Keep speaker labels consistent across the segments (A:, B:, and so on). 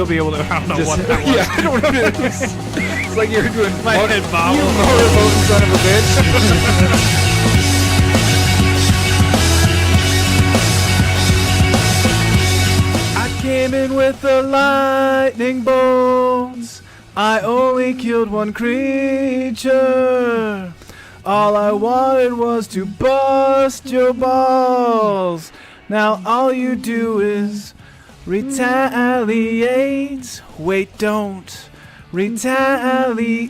A: you'll be able to. I don't know what that was.
B: Yeah, I don't know. It's like you're doing
A: My head bobbled.
B: You motorboating son of a bitch. Came in with the lightning bolts. I only killed one creature. All I wanted was to bust your balls. Now all you do is retaliate. Wait, don't retaliate.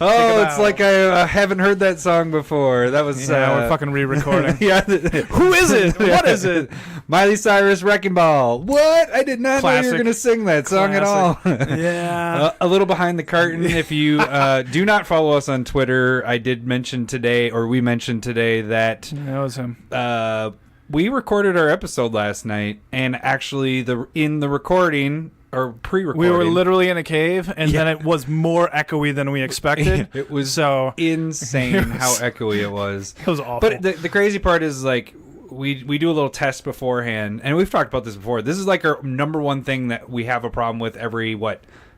B: Oh, it's like I haven't heard that song before. That was
A: we're fucking re-recording.
B: Yeah.
A: Who is it? What is it?
B: Miley Cyrus Wrecking Ball. What? I did not know you were going to sing that song at all.
A: Yeah.
B: A little behind the curtain. If you do not follow us on Twitter, I did mention today, or we mentioned today that
A: that was him.
B: We recorded our episode last night, and actually in the recording, or pre-recording,
A: we were literally in a cave, and then it was more echoey than we expected.
B: It was so insane how echoey it was.
A: It was awful.
B: But the crazy part is, like, we do a little test beforehand, and we've talked about this before. This is like our number one thing that we have a problem with every,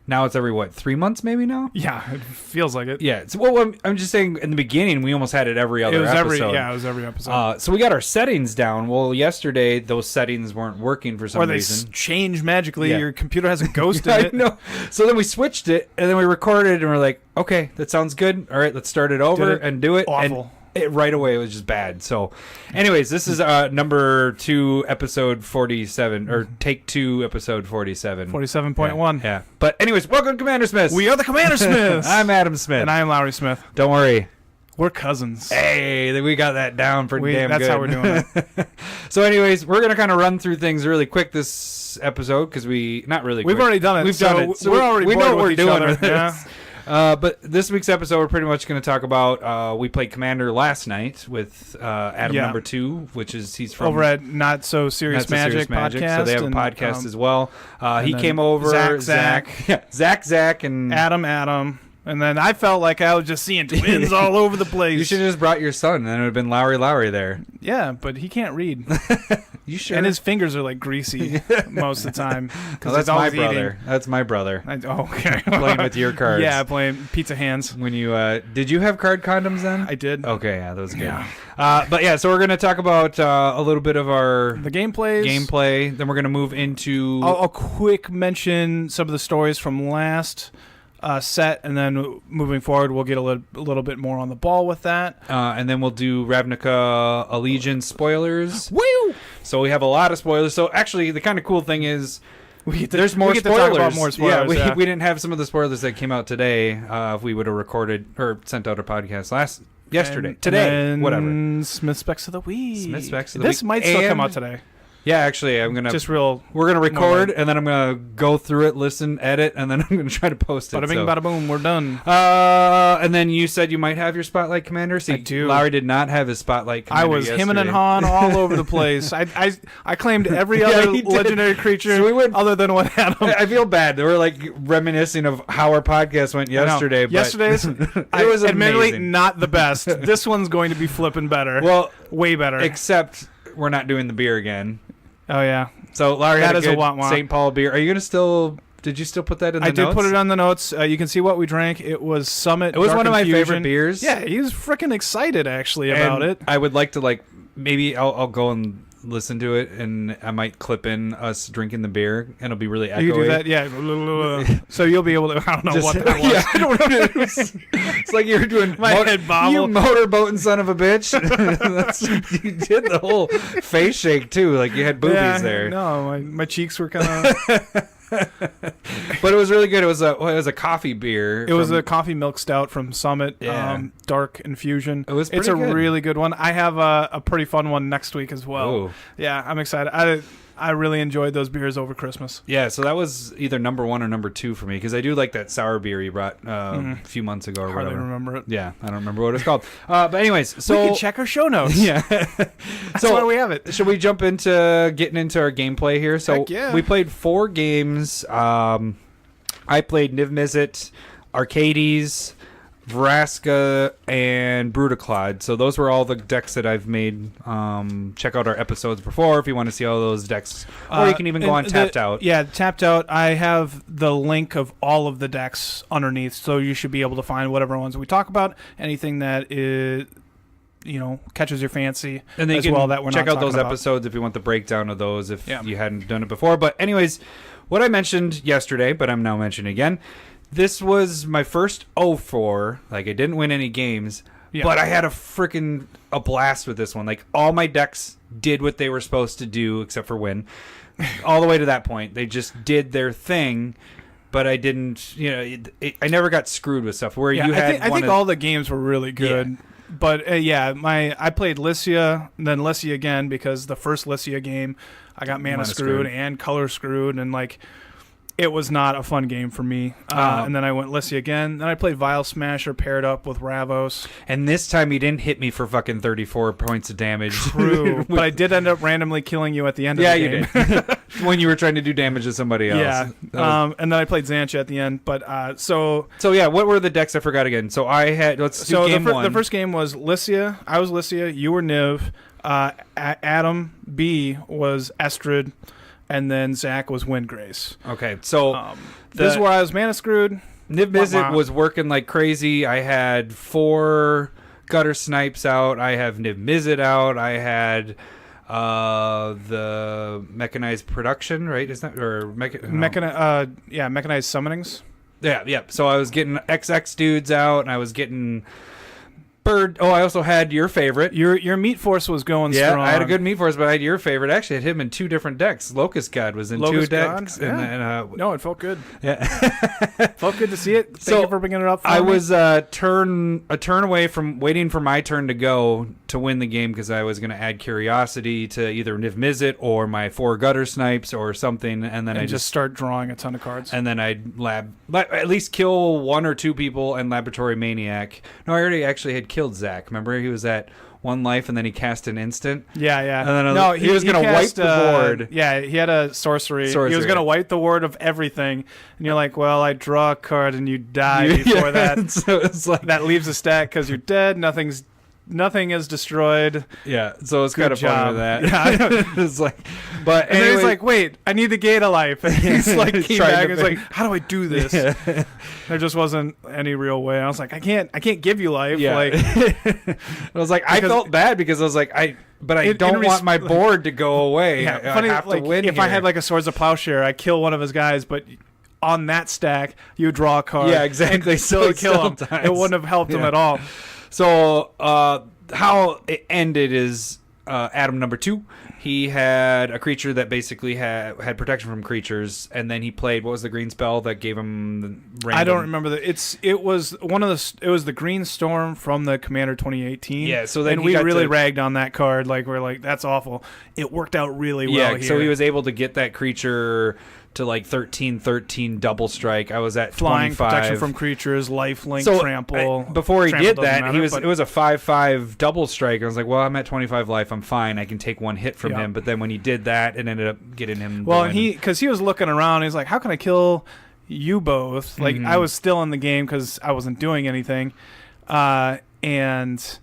B: now it's every 3 months maybe now?
A: Yeah, it feels like it.
B: Yeah. Well, I'm just saying, in the beginning, we almost had it every other episode.
A: It was every episode.
B: So we got our settings down. Well, yesterday, those settings weren't working for some reason.
A: Or they change magically. Yeah. Your computer has a ghost in it.
B: I know. So then we switched it, and then we recorded, and we're like, okay, that sounds good. All right, let's start it over and do it.
A: Awful.
B: Right away, it was just bad. So, anyways, this is number 2, episode 47, or take 2, episode 47.
A: 47.1.
B: Yeah. But anyways, welcome to CommanderSmiths.
A: We are the CommanderSmiths.
B: I'm Adam Smith.
A: And I am Lowry Smith.
B: Don't worry.
A: We're cousins.
B: Hey, we got that down pretty damn good.
A: That's how we're doing it.
B: So anyways, we're going to kind of run through things really quick this episode, because we've
A: already done it.
B: We've done it. So
A: we're already
B: we know what we're doing with
A: yeah.
B: But this week's episode, we're pretty much going to talk about, we played Commander last night with Adam number 2, which is, he's from...
A: over at Not So Serious Magic podcast.
B: So they have a podcast as well. He came over. Zach, and...
A: Adam. And then I felt like I was just seeing twins all over the place.
B: You should have just brought your son, and then it would have been Lowry there.
A: Yeah, but he can't read.
B: You sure?
A: And his fingers are like greasy most of the time.
B: Oh, that's my brother.
A: Eating.
B: That's my brother.
A: Okay.
B: Playing with your cards.
A: Yeah, playing pizza hands.
B: When you did you have card condoms then?
A: I did.
B: Okay, yeah, that was good.
A: Yeah.
B: But yeah, so we're gonna talk about a little bit of
A: the gameplay.
B: Then we're gonna move into.
A: I'll quick mention some of the stories from last set, and then moving forward, we'll get a little bit more on the ball with that.
B: And then we'll do Ravnica Allegiance spoilers.
A: Woo!
B: So we have a lot of spoilers. So actually, the kind of cool thing is there's more
A: spoilers.
B: To talk
A: about more spoilers.
B: Yeah, we didn't have some of the spoilers that came out today. If we would have recorded or sent out a podcast today, whatever.
A: Smith Specs of the Week.
B: This
A: might still come out today.
B: Yeah, actually, we're gonna record, and then I'm gonna go through it, listen, edit, and then I'm gonna try to post it.
A: Bada bing, bada boom, we're done.
B: And then you said you might have your Spotlight Commander. See,
A: I do.
B: Lowry did not have his Spotlight Commander.
A: I was him and Han all over the place. I claimed every other legendary creature other than what Adam.
B: I feel bad. We're like reminiscing of how our podcast went yesterday.
A: Yesterday's it was admittedly amazing. Not the best. This one's going to be flipping better. Well, way better.
B: Except we're not doing the beer again.
A: Oh, yeah.
B: So, Larry had a good St. Paul beer. Are you going to still... Did you still put that in the notes?
A: I did put it on the notes. You can see what we drank. It was Summit.
B: It was
A: Dark
B: one of my
A: Infusion.
B: favorite beers.
A: Yeah, he was freaking excited, actually, about it.
B: I would like to, maybe I'll go and listen to it, and I might clip in us drinking the beer, and it'll be really echoey.
A: You do that? Yeah. So you'll be able to... I don't know what that was.
B: Yeah, I don't know. It's like you were doing...
A: My head bobbled.
B: You motorboating son of a bitch. You did the whole face shake, too. Like, you had boobies there.
A: No, my cheeks were kind of...
B: But it was really good. It was a coffee beer.
A: It was a coffee milk stout from Summit. Dark Infusion. It's
B: good.
A: Really good one. I have a pretty fun one next week as well.
B: Ooh.
A: Yeah, I'm excited. I really enjoyed those beers over Christmas.
B: Yeah, so that was either number 1 or number 2 for me, because I do like that sour beer you brought a few months ago or whatever. I
A: hardly remember it.
B: Yeah, I don't remember what it's called. But anyways, so...
A: We can check our show notes.
B: Yeah.
A: That's why we have it.
B: Should we jump into getting into our gameplay here? So
A: Heck yeah.
B: We played 4 games. I played Niv Mizzet, Arcades, Vraska, and Brutaclad. So those were all the decks that I've made. Check out our episodes before if you want to see all those decks. Or you can even go on Tapped Out.
A: Yeah, Tapped Out. I have the link of all of the decks underneath, so you should be able to find whatever ones we talk about. Anything that is, catches your fancy.
B: And then
A: as
B: you can
A: well that we're
B: check
A: not
B: out those
A: talking about.
B: episodes if you want the breakdown of those if you hadn't done it before. But anyways, what I mentioned yesterday, but I'm now mentioning again, this was my first 0-4. Like, I didn't win any games, but I had a blast with this one. Like, all my decks did what they were supposed to do, except for win. All the way to that point. They just did their thing, but I didn't, I never got screwed with stuff. Where you had
A: I think all the games were really good.
B: Yeah.
A: But, I played Lycia, and then Lycia again, because the first Lycia game, I got mana screwed and color screwed, and, it was not a fun game for me. And then I went Lycia again. Then I played Vile Smasher paired up with Ravos.
B: And this time he didn't hit me for fucking 34 points of damage.
A: True. But I did end up randomly killing you at the end of the game.
B: Yeah, you did. When you were trying to do damage to somebody else.
A: Yeah. And then I played Xantia at the end. But So
B: yeah, what were the decks? I forgot again. So I had... Let's do game one.
A: The first game was Lycia. I was Lycia. You were Niv. Adam B was Estrid. And then Zach was Windgrace.
B: Okay, so
A: this is where I was mana screwed.
B: Niv Mizzet was working like crazy. I had 4 Gutter Snipes out. I have Niv Mizzet out. I had the Mechanized Production, right? Is that or
A: Mechanized Summonings.
B: Yeah. So I was getting XX dudes out, and I was getting Bird. Oh, I also had your favorite.
A: Your Meat Force was going strong.
B: I had a good Meat Force, but I had your favorite. Actually, I had him in 2 different decks. Locust God was in
A: Locust
B: 2 decks.
A: God?
B: And,
A: no, it felt good.
B: Yeah.
A: Felt good to see it. Thank you for bringing it up for me.
B: I was a turn away from waiting for my turn to go to win the game because I was going to add Curiosity to either Niv Mizzet or my 4 Gutter Snipes or something, and then I just
A: start drawing a ton of cards.
B: And then I'd at least kill 1 or 2 people and Laboratory Maniac. No, I already actually had killed Zach. Remember, he was at 1 life and then he cast an instant.
A: Yeah.
B: And then he was going to wipe the board.
A: Yeah, he had a sorcery. He was going to wipe the board of everything. And you're like, well, I draw a card and you die before that.
B: So it's like
A: that leaves a stack because you're dead. Nothing is destroyed.
B: Yeah, so it's kind of fun with that.
A: Yeah,
B: it's like, but
A: and
B: anyway,
A: then he's like, "Wait, I need to gain a life." And he's like, came back and he's like, "How do I do this?"
B: Yeah.
A: There just wasn't any real way. I was like, "I can't give you life."
B: Yeah.
A: Like,
B: I was like, I felt bad because I was like, I don't want my board to go away.
A: Yeah,
B: I have to win.
A: If I had like a Swords of Plowshare, I kill one of his guys, but on that stack, you draw a card.
B: Yeah, exactly.
A: So kill him. It wouldn't have helped him at all.
B: So how it ended is Adam number 2. He had a creature that basically had protection from creatures, and then he played, what was the green spell that gave him the random?
A: I don't remember it was the Green Storm from the Commander 2018.
B: Yeah, so then
A: we really ragged on that card. Like, we're like, that's awful. It worked out really well.
B: Yeah, so he was able to get that creature to like 13 double strike. I was at
A: flying
B: 25.
A: Protection from creatures, lifelink, trample.
B: Before he did that,
A: matter,
B: it was a 5/5 double strike. I was like, well, I'm at 25 life. I'm fine. I can take 1 hit from him. But then when he did that, it ended up getting him.
A: Well, because he was looking around, he's like, how can I kill you both? Like, I was still in the game because I wasn't doing anything, and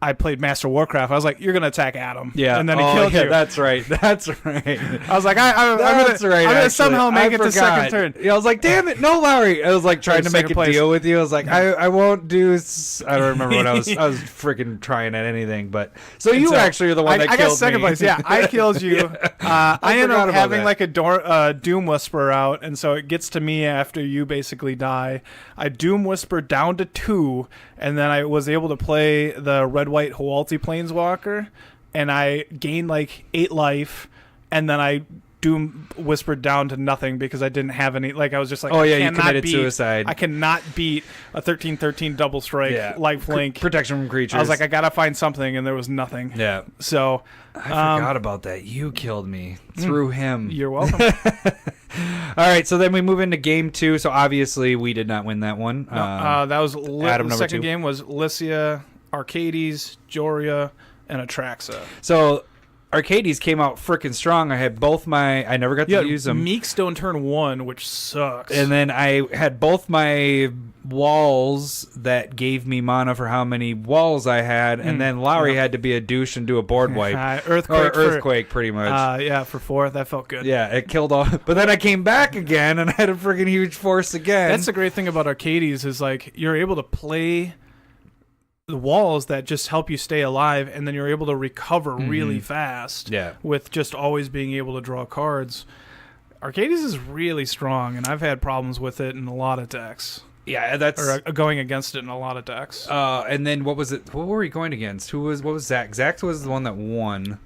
A: I played Master Warcraft. I was like, you're going to attack Adam.
B: Yeah.
A: And then he killed you.
B: That's right. That's right.
A: I was like, I'm going to somehow make it to second turn.
B: Yeah, I was like, damn it. No, Lowry. I was like trying to make a deal with you. I was like, I won't do... I don't remember what I was freaking trying at anything. But so you actually are the one that killed me. I got second place.
A: Yeah, I killed you. I ended up having like a Doom Whisper out. And so it gets to me after you basically die. I Doom Whisper down to 2. And then I was able to play the red-white Hualti Planeswalker, and I gained like 8 life, and then I Doom Whispered down to nothing because I didn't have any. Like, I was just like,
B: you committed suicide.
A: I cannot beat a 13/13 double strike lifelink
B: protection from creatures.
A: I was like, I gotta find something, and there was nothing.
B: Yeah.
A: So
B: I forgot about that. You killed me through him.
A: You're welcome.
B: All right, so then we move into game 2. So obviously we did not win that one.
A: No, that was
B: Adam
A: the
B: number
A: second
B: 2.
A: game was Lycia, Arcades, Joria, and Atraxa.
B: So Arcades came out freaking strong. I had both I never got to use them.
A: Meekstone turn 1, which sucks.
B: And then I had both my walls that gave me mana for how many walls I had, and then Lowry had to be a douche and do a board wipe. Earthquake, pretty much.
A: Yeah, for 4. That felt good.
B: Yeah, it killed all. But then I came back again and I had a freaking huge force again.
A: That's the great thing about Arcades is like you're able to play the walls that just help you stay alive, and then you're able to recover really fast.
B: Yeah,
A: with just always being able to draw cards. Arcades is really strong, and I've had problems with it in a lot of decks.
B: Yeah, that's
A: or going against it in a lot of decks.
B: And then what was it? What were we going against? What was Zach? Zach was the one that won.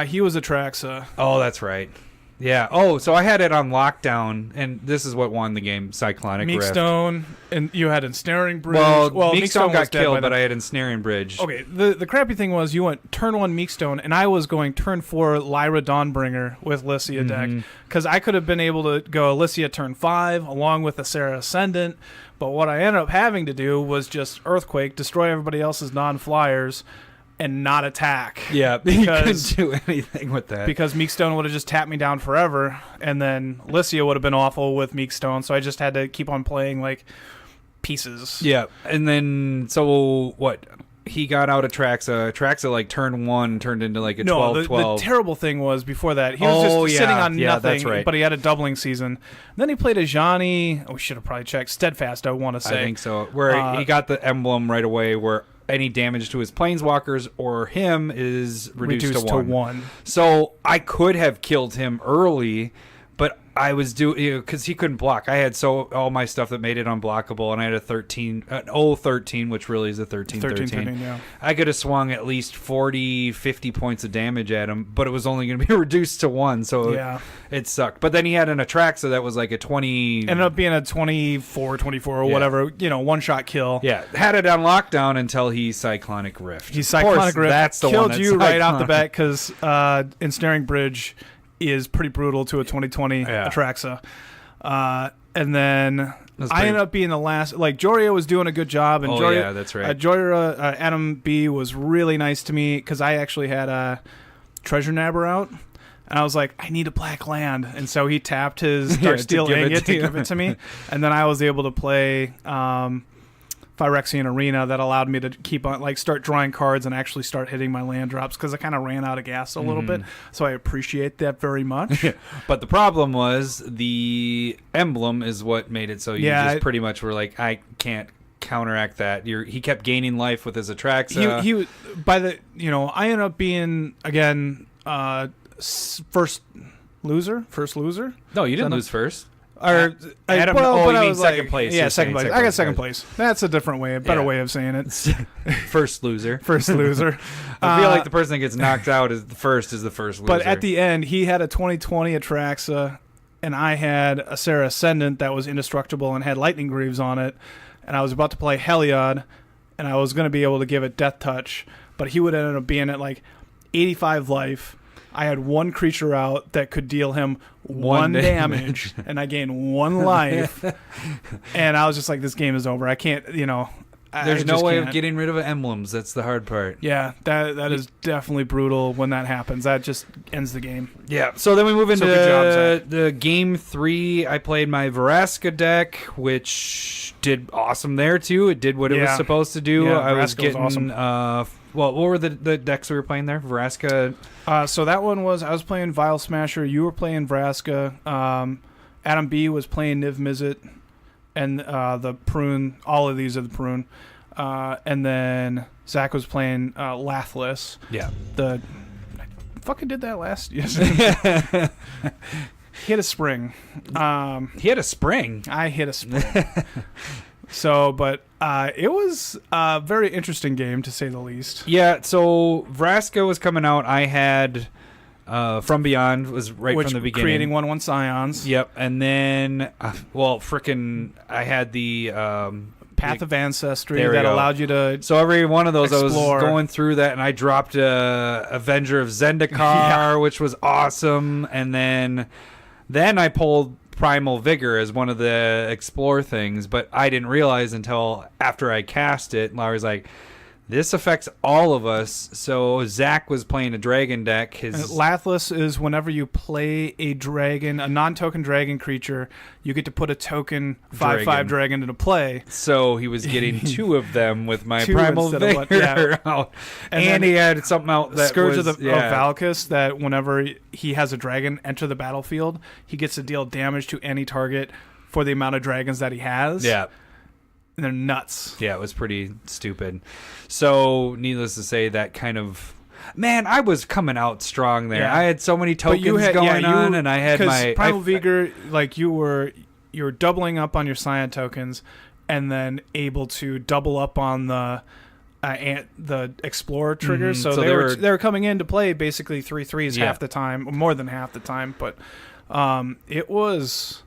A: He was Atraxa.
B: Oh, that's right. Yeah. Oh, so I had it on lockdown, and this is what won the game: Cyclonic Rift.
A: Meekstone, and you had Ensnaring Bridge.
B: Well, Meekstone got killed, but I had Ensnaring Bridge.
A: Okay, the crappy thing was you went turn 1 Meekstone, and I was going turn 4 Lyra Dawnbringer with Lycia deck, because I could have been able to go Lycia turn 5 along with the Sarah Ascendant, but what I ended up having to do was just Earthquake, destroy everybody else's non-flyers, and not attack.
B: Yeah, because you couldn't do anything with that.
A: Because Meekstone would have just tapped me down forever, and then Lycia would have been awful with Meekstone, so I just had to keep on playing, like, pieces.
B: Yeah, and then, so, what? He got out of Atraxa. Atraxa, like, turn 1 turned into, like, a 12-12.
A: No, the terrible thing was, before that, he was just sitting on nothing, that's right. But he had a doubling season. Then he played a Johnny, we should have probably checked, Steadfast, I want to say.
B: I think so. Where he got the emblem right away, where any damage to his planeswalkers or him is reduced to 1. So I could have killed him early, but I was because he couldn't block. I had all my stuff that made it unblockable, and I had a 13, which really is a 13.
A: Yeah.
B: I could have swung at least 40, 50 points of damage at him, but it was only going to be reduced to 1, so it sucked. But then he had an Atraxa that was like a 20.
A: Ended up being a 24 or whatever, one-shot kill.
B: Yeah, had it on lockdown until he Cyclonic Rift.
A: He Cyclonic Rift.
B: That's the
A: killed
B: one
A: you right off the bat, because Ensnaring Bridge is pretty brutal to a 2020 Atraxa. And then I ended up being the last. Like, Joria was doing a good job. And Joria,
B: that's right.
A: Joria, Adam B was really nice to me, because I actually had a Treasure Nabber out. And I was like, I need a black land. And so he tapped his Darksteel Ingot to give it to me. And then I was able to play Phyrexian Arena that allowed me to keep on, like, start drawing cards and actually start hitting my land drops, because I kind of ran out of gas a little bit. So I appreciate that very much.
B: But the problem was the emblem is what made it so you just pretty much were like, I can't counteract that. He kept gaining life with his Atraxa.
A: He by the I ended up being again first loser.
B: No, you didn't lose first.
A: Or
B: Adam, you mean second place?
A: Yeah, second place. I got second place. That's a different way, a better way of saying it.
B: First loser.
A: First loser.
B: I feel like the person that gets knocked out is the first loser.
A: But at the end, he had a 2020 Atraxa, and I had a Sarah Ascendant that was indestructible and had Lightning Greaves on it, and I was about to play Heliod, and I was going to be able to give it Death Touch, but he would end up being at like 85 life. I had one creature out that could deal him one damage, and I gained 1 life. And I was just like, this game is over. I can't,
B: There's no way of getting rid of emblems. That's the hard part.
A: Yeah, that is definitely brutal when that happens. That just ends the game.
B: Yeah, so then we move into the game 3. I played my Vraska deck, which did awesome there, too. It did what it was supposed to do. I was getting... awesome. What were the decks we were playing there? Vraska?
A: So that one was, I was playing Vile Smasher. You were playing Vraska. Adam B was playing Niv Mizzet. And the Prune. All of these are the Prune. And then Zach was playing Lathless.
B: Yeah.
A: I fucking did that last year. Hit a spring.
B: He hit a spring?
A: I hit a spring. So, but it was a very interesting game, to say the least.
B: Yeah, so Vraska was coming out. I had From Beyond was right from the beginning.
A: Creating 1/1 Scions.
B: Yep, and then, I had the...
A: Path of Ancestry that allowed you to
B: So every one of those,
A: explore.
B: I was going through that, and I dropped Avenger of Zendikar, which was awesome, and then I pulled Primal Vigor as one of the explore things, but I didn't realize until after I cast it. Larry's like, This affects all of us. So Zach was playing a dragon deck.
A: Lathless is whenever you play a dragon, a non-token dragon creature, you get to put a token 5/5 dragon into play.
B: So he was getting 2 of them with my Primal Vigor out. And he had something out that
A: Scourge of Valkis, that whenever he has a dragon enter the battlefield, he gets to deal damage to any target for the amount of dragons that he has.
B: Yeah.
A: And they're nuts.
B: Yeah, it was pretty stupid. So, needless to say, that kind of... Man, I was coming out strong there. Yeah. I had so many tokens going on, and I had my...
A: Primal Vigor, like, you were doubling up on your Scion tokens, and then able to double up on the Explorer triggers. So they were coming into play basically 3/3s half the time, or more than half the time. But it was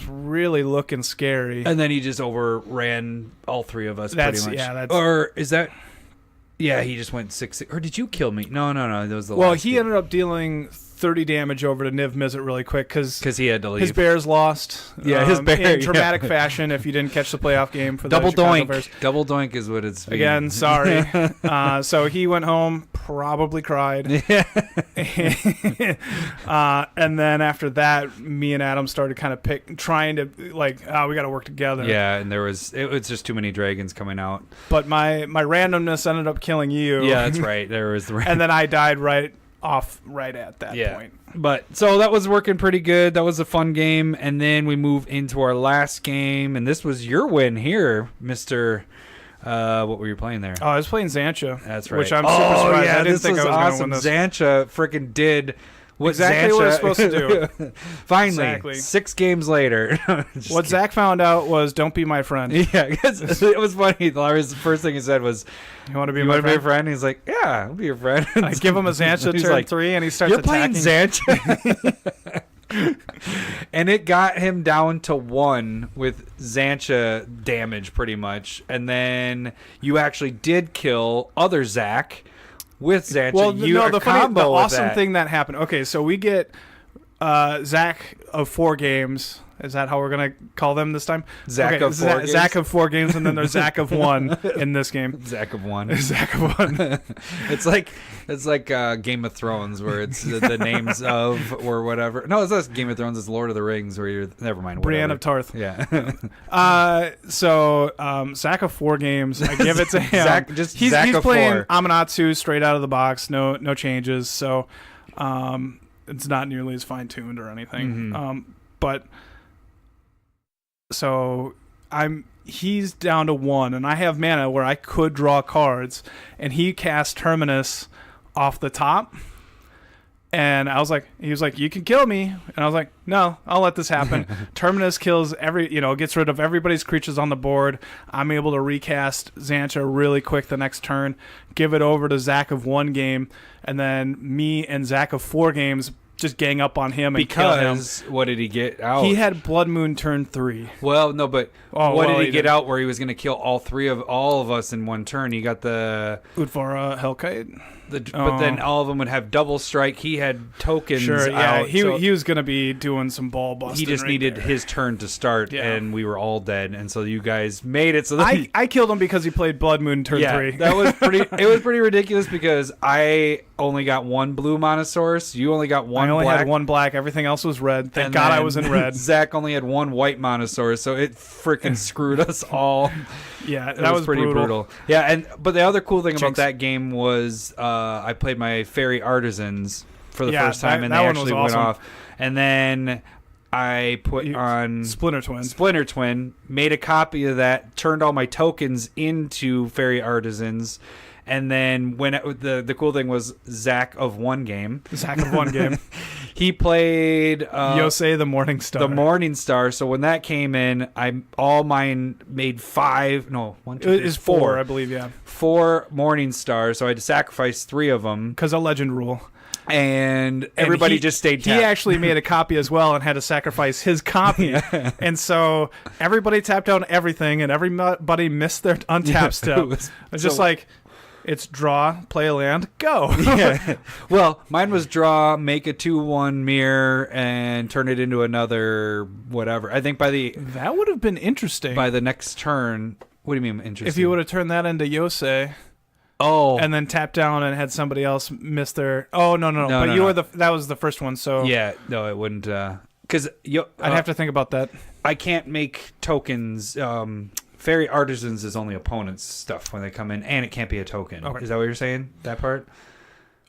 A: really looking scary.
B: And then he just overran all 3 of us pretty much.
A: Yeah,
B: or is that... Yeah, he just went 6... Or did you kill me? No. That was the last
A: Well, he ended up dealing 30 damage over to Niv Mizzet really quick because
B: he had to leave.
A: His Bears lost.
B: Yeah, his Bears.
A: In dramatic fashion if you didn't catch the playoff game for the
B: Double
A: Chicago
B: doink.
A: Bears.
B: Double doink is what it's being.
A: Again, sorry. So he went home, probably cried. And then after that, me and Adam started kind of trying to, like, we got to work together.
B: Yeah, and it was just too many dragons coming out.
A: But my randomness ended up killing you.
B: Yeah, that's right. There was
A: and then I died right at that point.
B: But so that was working pretty good. That was a fun game. And then we move into our last game, and this was your win here, Mr. What were you playing there?
A: Oh, I was playing Xancha.
B: That's right.
A: Which I'm super surprised.
B: Yeah,
A: I didn't think I was
B: awesome.
A: going to win this.
B: Xancha freaking did what
A: exactly
B: Xancha,
A: what it's supposed to do.
B: Finally, 6 games later.
A: What Zach found out was, don't be my friend.
B: Yeah, because it was funny. The first thing he said was,
A: you want to be my friend?
B: He's like, yeah, I'll be your friend.
A: I give him a Xancha turn 3, and he starts attacking.
B: You're playing Xancha? And it got him down to 1 with Xancha damage, pretty much. And then you actually did kill other Zach with Xancha.
A: Well, the awesome thing that happened. Okay, so we get Zach of 4 games. Is that how we're going to call them this time?
B: Zach of 4 games?
A: Zach of 4 games, and then there's Zach of 1 in this game.
B: Zach of 1.
A: Zach of 1.
B: It's like Game of Thrones, where it's the names of or whatever. No, it's not Game of Thrones. It's Lord of the Rings, where you're... Never mind.
A: Brienne of Tarth.
B: Yeah.
A: So Zach of 4 games. I give it to him. He's
B: of
A: playing
B: 4.
A: Amanatsu straight out of the box. No changes. So it's not nearly as fine-tuned or anything.
B: Mm-hmm.
A: But... So he's down to 1, and I have mana where I could draw cards, and he cast Terminus off the top, and he was like, you can kill me, and I was like, no, I'll let this happen. Terminus kills gets rid of everybody's creatures on the board. I'm able to recast Xancha really quick the next turn, give it over to Zach of 1 game, and then me and Zach of 4 games just gang up on him and kill him.
B: What did he get out?
A: He had Blood Moon turn 3.
B: Well, no, but what did he get out where he was going to kill all of us in one turn? He got the
A: Udvara Hellkite.
B: But then all of them would have double strike. He had tokens.
A: Sure, yeah.
B: Out,
A: he was going to be doing some ball busting.
B: He just needed his turn to start, and we were all dead. And so you guys made it. So
A: I killed him because he played Blood Moon turn 3.
B: That was pretty. It was pretty ridiculous because I only got 1 blue mana source. You only got 1
A: I only
B: black.
A: had 1 black. Everything else was red. Thank God I was in red.
B: Zach only had 1 white mana source, so it freaking screwed us all.
A: Yeah, that was
B: pretty brutal. Yeah, but the other cool thing about that game was I played my Fairy Artisans for the first time, and they actually went off. And then I put on Splinter Twin, made a copy of that, turned all my tokens into Fairy Artisans. And then the cool thing was Zach of 1 game.
A: Zach of 1 game.
B: He played
A: Yosei the Morning Star.
B: The Morning Star. So when that came in, all mine made 5. No, 1, 2, 3,
A: it is 4, I believe. Yeah,
B: 4 Morning Stars. So I had to sacrifice 3 of them
A: because of legend rule.
B: And everybody just stayed tapped.
A: He actually made a copy as well and had to sacrifice his copy. And so everybody tapped out everything, and everybody missed their untap step. It was just like... It's draw, play a land, go.
B: Yeah. Well, mine was draw, make a 2/1 mirror, and turn it into another whatever. I think
A: that would have been interesting.
B: By the next turn, What do you mean interesting?
A: If you would have turned that into Yosei.
B: Oh.
A: And then tapped down and had somebody else miss their... Oh, no. But you were that was the first one, so...
B: Yeah, no, it wouldn't... Because
A: I'd have to think about that.
B: I can't make tokens... Fairy Artisans is only opponents' stuff when they come in, and it can't be a token. Okay. Is that what you're saying, that part?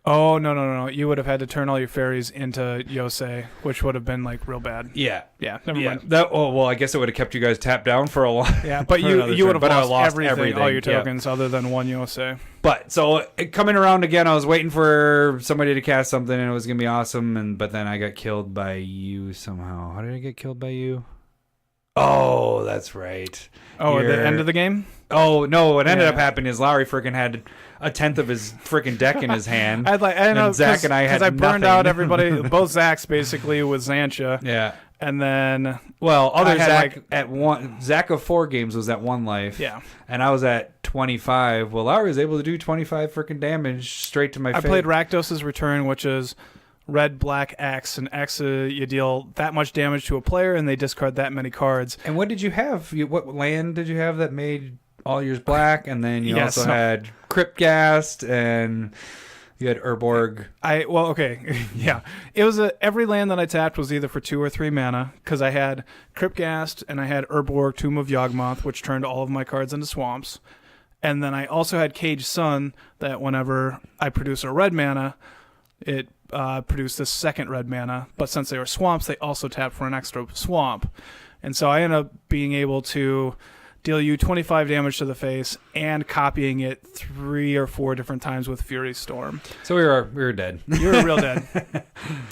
A: Oh, no. You would have had to turn all your fairies into Yosei, which would have been, like, real bad.
B: Yeah.
A: Yeah, never mind.
B: I guess it would have kept you guys tapped down for a while.
A: Yeah, but you would have lost everything, all your tokens, other than one Yosei.
B: But, so, coming around again, I was waiting for somebody to cast something, and it was going to be awesome, but then I got killed by you somehow. How did I get killed by you? Oh, that's right.
A: Oh, at the end of the game?
B: Oh, no, what ended up happening is Lowry freaking had a tenth of his freaking deck in his hand.
A: I don't know,
B: Zach and I had
A: because I burned out everybody, both Zachs basically with Xantia.
B: Yeah.
A: And then...
B: Well, Zach at one... Zach of 4 games was at 1 life.
A: Yeah.
B: And I was at 25. Well, Lowry was able to do 25 freaking damage straight to my face.
A: I played Rakdos' Return, which is... red, black, X, and X, you deal that much damage to a player, and they discard that many cards.
B: And what did you have? What land did you have that made all yours black? And then you also had Cryptghast, and you had Urborg.
A: Yeah. It was every land that I tapped was either for 2 or 3 mana, because I had Cryptghast, and I had Urborg, Tomb of Yawgmoth, which turned all of my cards into swamps. And then I also had Cage Sun, that whenever I produce a red mana, it produced this second red mana, but since they were swamps, they also tapped for an extra swamp. And so I ended up being able to deal you 25 damage to the face and copying it 3 or 4 different times with Fury Storm.
B: So we were dead.
A: You were real dead.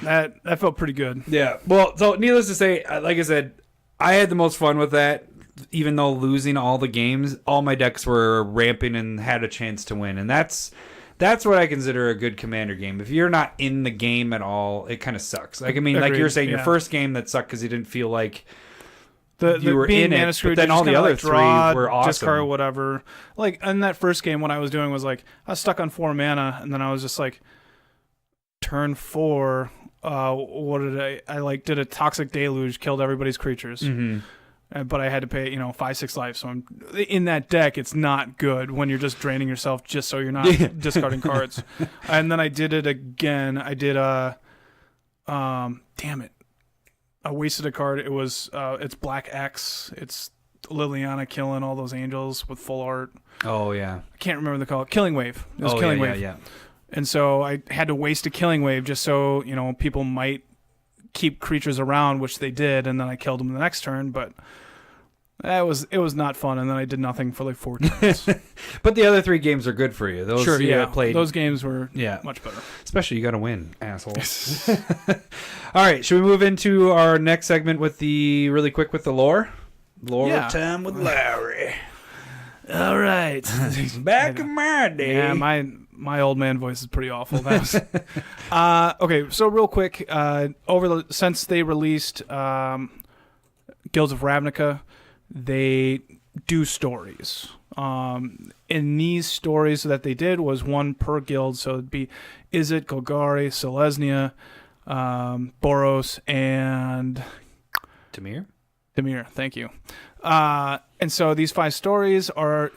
A: That felt pretty good.
B: Yeah. Well, so needless to say, like I said, I had the most fun with that. Even though losing all the games, all my decks were ramping and had a chance to win. And that's what I consider a good Commander game. If you're not in the game at all, it kind of sucks. Like, I mean,
A: Agreed,
B: like you were saying, your first game that sucked because you didn't feel like
A: you were in it. But then all the other 3 were awesome. Discard whatever. Like, in that first game, what I was doing was, like, I was stuck on 4 mana, and then I was just like, turn 4, what did I did a Toxic Deluge, killed everybody's creatures. Mm-hmm. But I had to pay, 5-6 life. So in that deck, it's not good when you're just draining yourself just so you're not discarding cards. And then I did it again. I did damn it, I wasted a card. It was it's Black X. It's Liliana killing all those angels with full art.
B: Oh yeah,
A: I can't remember the call. Killing Wave. It was Killing Wave. Yeah. And so I had to waste a Killing Wave just so people might keep creatures around, which they did, and then I killed them the next turn, but it was not fun, and then I did nothing for like 4 turns.
B: But the other 3 games are good for you. Those played.
A: Those games were much better.
B: Especially you got to win, assholes. All right, should we move into our next segment with the lore? Lore time with Larry.
A: All right.
B: Back in my day.
A: Yeah, my old man voice is pretty awful. That was, okay, so real quick, since they released Guilds of Ravnica, they do stories. In these stories that they did was 1 per guild, so it'd be Izzet, Golgari, Selesnya, Boros, and
B: Dimir,
A: thank you. And so these 5 stories are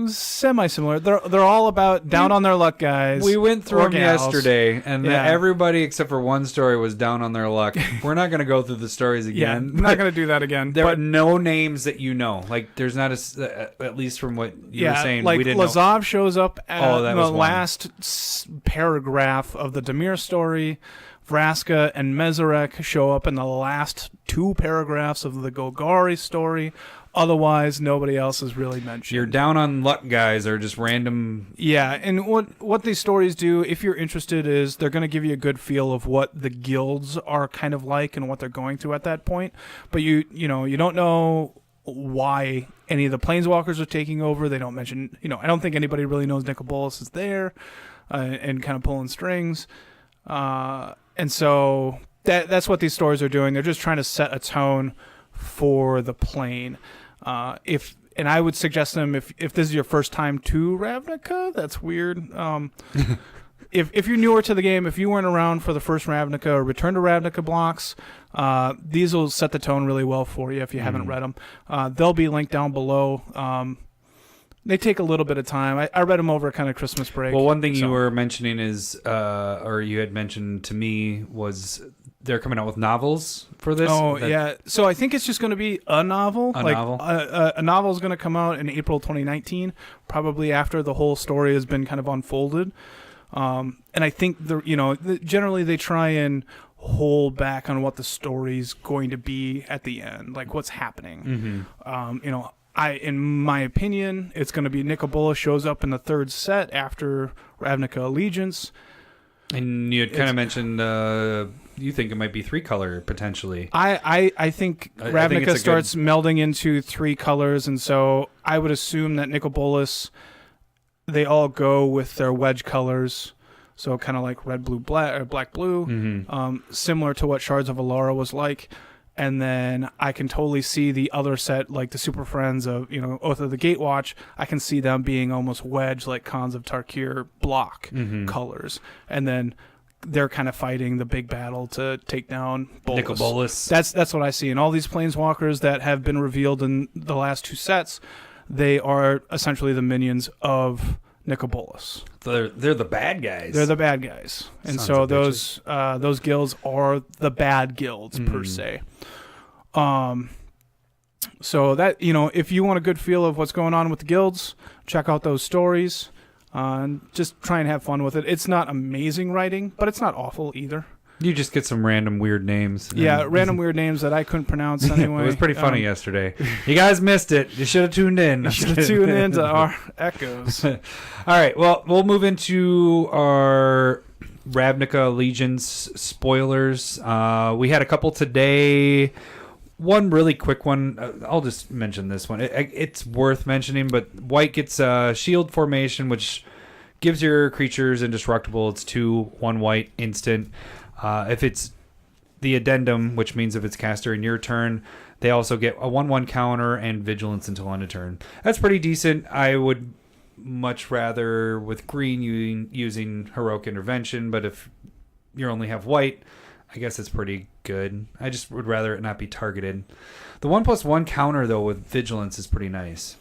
A: semi-similar. They're all about down on their luck guys.
B: We went through them yesterday, and everybody except for one story was down on their luck. We're not going to go through the stories again.
A: I'm not going to do that again.
B: There are no names that you know. Like, there's not at least from what you were saying.
A: Like
B: we didn't
A: Lazav
B: know.
A: Shows up at the last paragraph of the Dimir story. Vraska and Mezarek show up in the last 2 paragraphs of the Golgari story. Otherwise, nobody else is really mentioned.
B: Your down on luck guys are just random.
A: Yeah, and what these stories do, if you're interested, is they're going to give you a good feel of what the guilds are kind of like and what they're going through at that point. But you don't know why any of the planeswalkers are taking over. They don't mention, I don't think anybody really knows Nicobolas is there and kind of pulling strings. And so that's what these stories are doing. They're just trying to set a tone for the plane. And I would suggest them if this is your first time to Ravnica, that's weird. if you're newer to the game, if you weren't around for the first Ravnica or Return to Ravnica blocks, these will set the tone really well for you if you haven't read them. They'll be linked down below. They take a little bit of time. I read them over kind of Christmas break.
B: Well, one thing you were mentioning is, or you had mentioned to me, was they're coming out with novels for this.
A: Oh, yeah. So I think it's just going to be a novel. A novel is going to come out in April 2019, probably after the whole story has been kind of unfolded. And I think generally they try and hold back on what the story's going to be at the end, like what's happening. In my opinion, it's going to be Nicol Bolas shows up in the third set after Ravnica Allegiance.
B: And you had kind of mentioned you think it might be 3-color potentially.
A: I think Ravnica starts melding into 3 colors, and so I would assume that Nicol Bolas, they all go with their wedge colors. So kind of like red, blue, black, or black, blue, similar to what Shards of Alara was like. And then I can totally see the other set, like the Super Friends of, Oath of the Gatewatch. I can see them being almost wedge, like Khans of Tarkir block colors. And then they're kind of fighting the big battle to take down Bolas.
B: Nicol Bolas.
A: That's what I see. And all these Planeswalkers that have been revealed in the last 2 sets, they are essentially the minions of Nicol Bolas.
B: They're the bad guys.
A: They're the bad guys. And so those guilds are the bad guilds per se. So that, if you want a good feel of what's going on with the guilds, check out those stories. And just try and have fun with it. It's not amazing writing, but it's not awful either.
B: You just get some random weird names.
A: Yeah, random weird names that I couldn't pronounce anyway.
B: It was pretty funny yesterday. You guys missed it. You should have tuned in.
A: You should have tuned in to our echoes.
B: All right, well, we'll move into our Ravnica Allegiance spoilers. We had a couple today. One really quick one. I'll just mention this one. It's worth mentioning, but white gets a shield formation, which gives your creatures indestructible. It's 2/1 white instant. If it's the addendum, which means if it's caster in your turn, they also get a 1/1 counter and vigilance until end of turn. That's pretty decent. I would much rather with green using heroic intervention, but if you only have white, I guess it's pretty good. I just would rather it not be targeted. The 1/1 counter though with vigilance is pretty nice.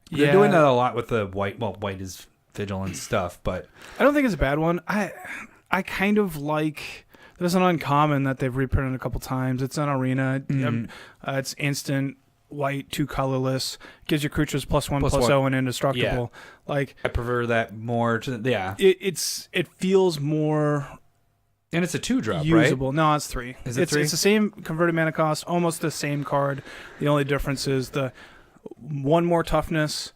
B: Yeah. They're doing that a lot with the white. Well, white is vigilance stuff, but
A: I don't think it's a bad one. I kind of like. There's an uncommon that they've reprinted a couple times. It's an arena. It's instant white, 2 colorless. Gives your creatures +1/+0 and indestructible.
B: Yeah. Like I prefer that more to
A: It feels more.
B: And it's a 2-drop,
A: usable.
B: Right?
A: No, it's 3.
B: Is it 3?
A: It's the same converted mana cost, almost the same card. The only difference is the 1 more toughness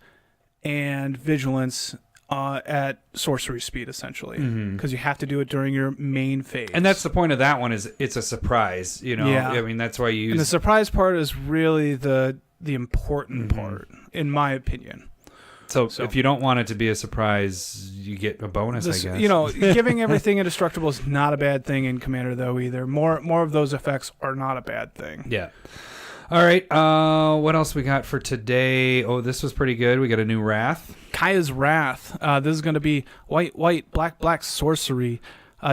A: and vigilance at sorcery speed, essentially, because you have to do it during your main phase.
B: And that's the point of that one, is it's a surprise. Yeah. I mean, that's why you use.
A: And the surprise part is really the important part, in my opinion.
B: So if you don't want it to be a surprise, you get a bonus, I guess.
A: Giving everything indestructible is not a bad thing in Commander, though, either. More of those effects are not a bad thing.
B: Yeah. All right. What else we got for today? Oh, this was pretty good. We got a new Wrath.
A: Kaya's Wrath. This is going to be white, black sorcery.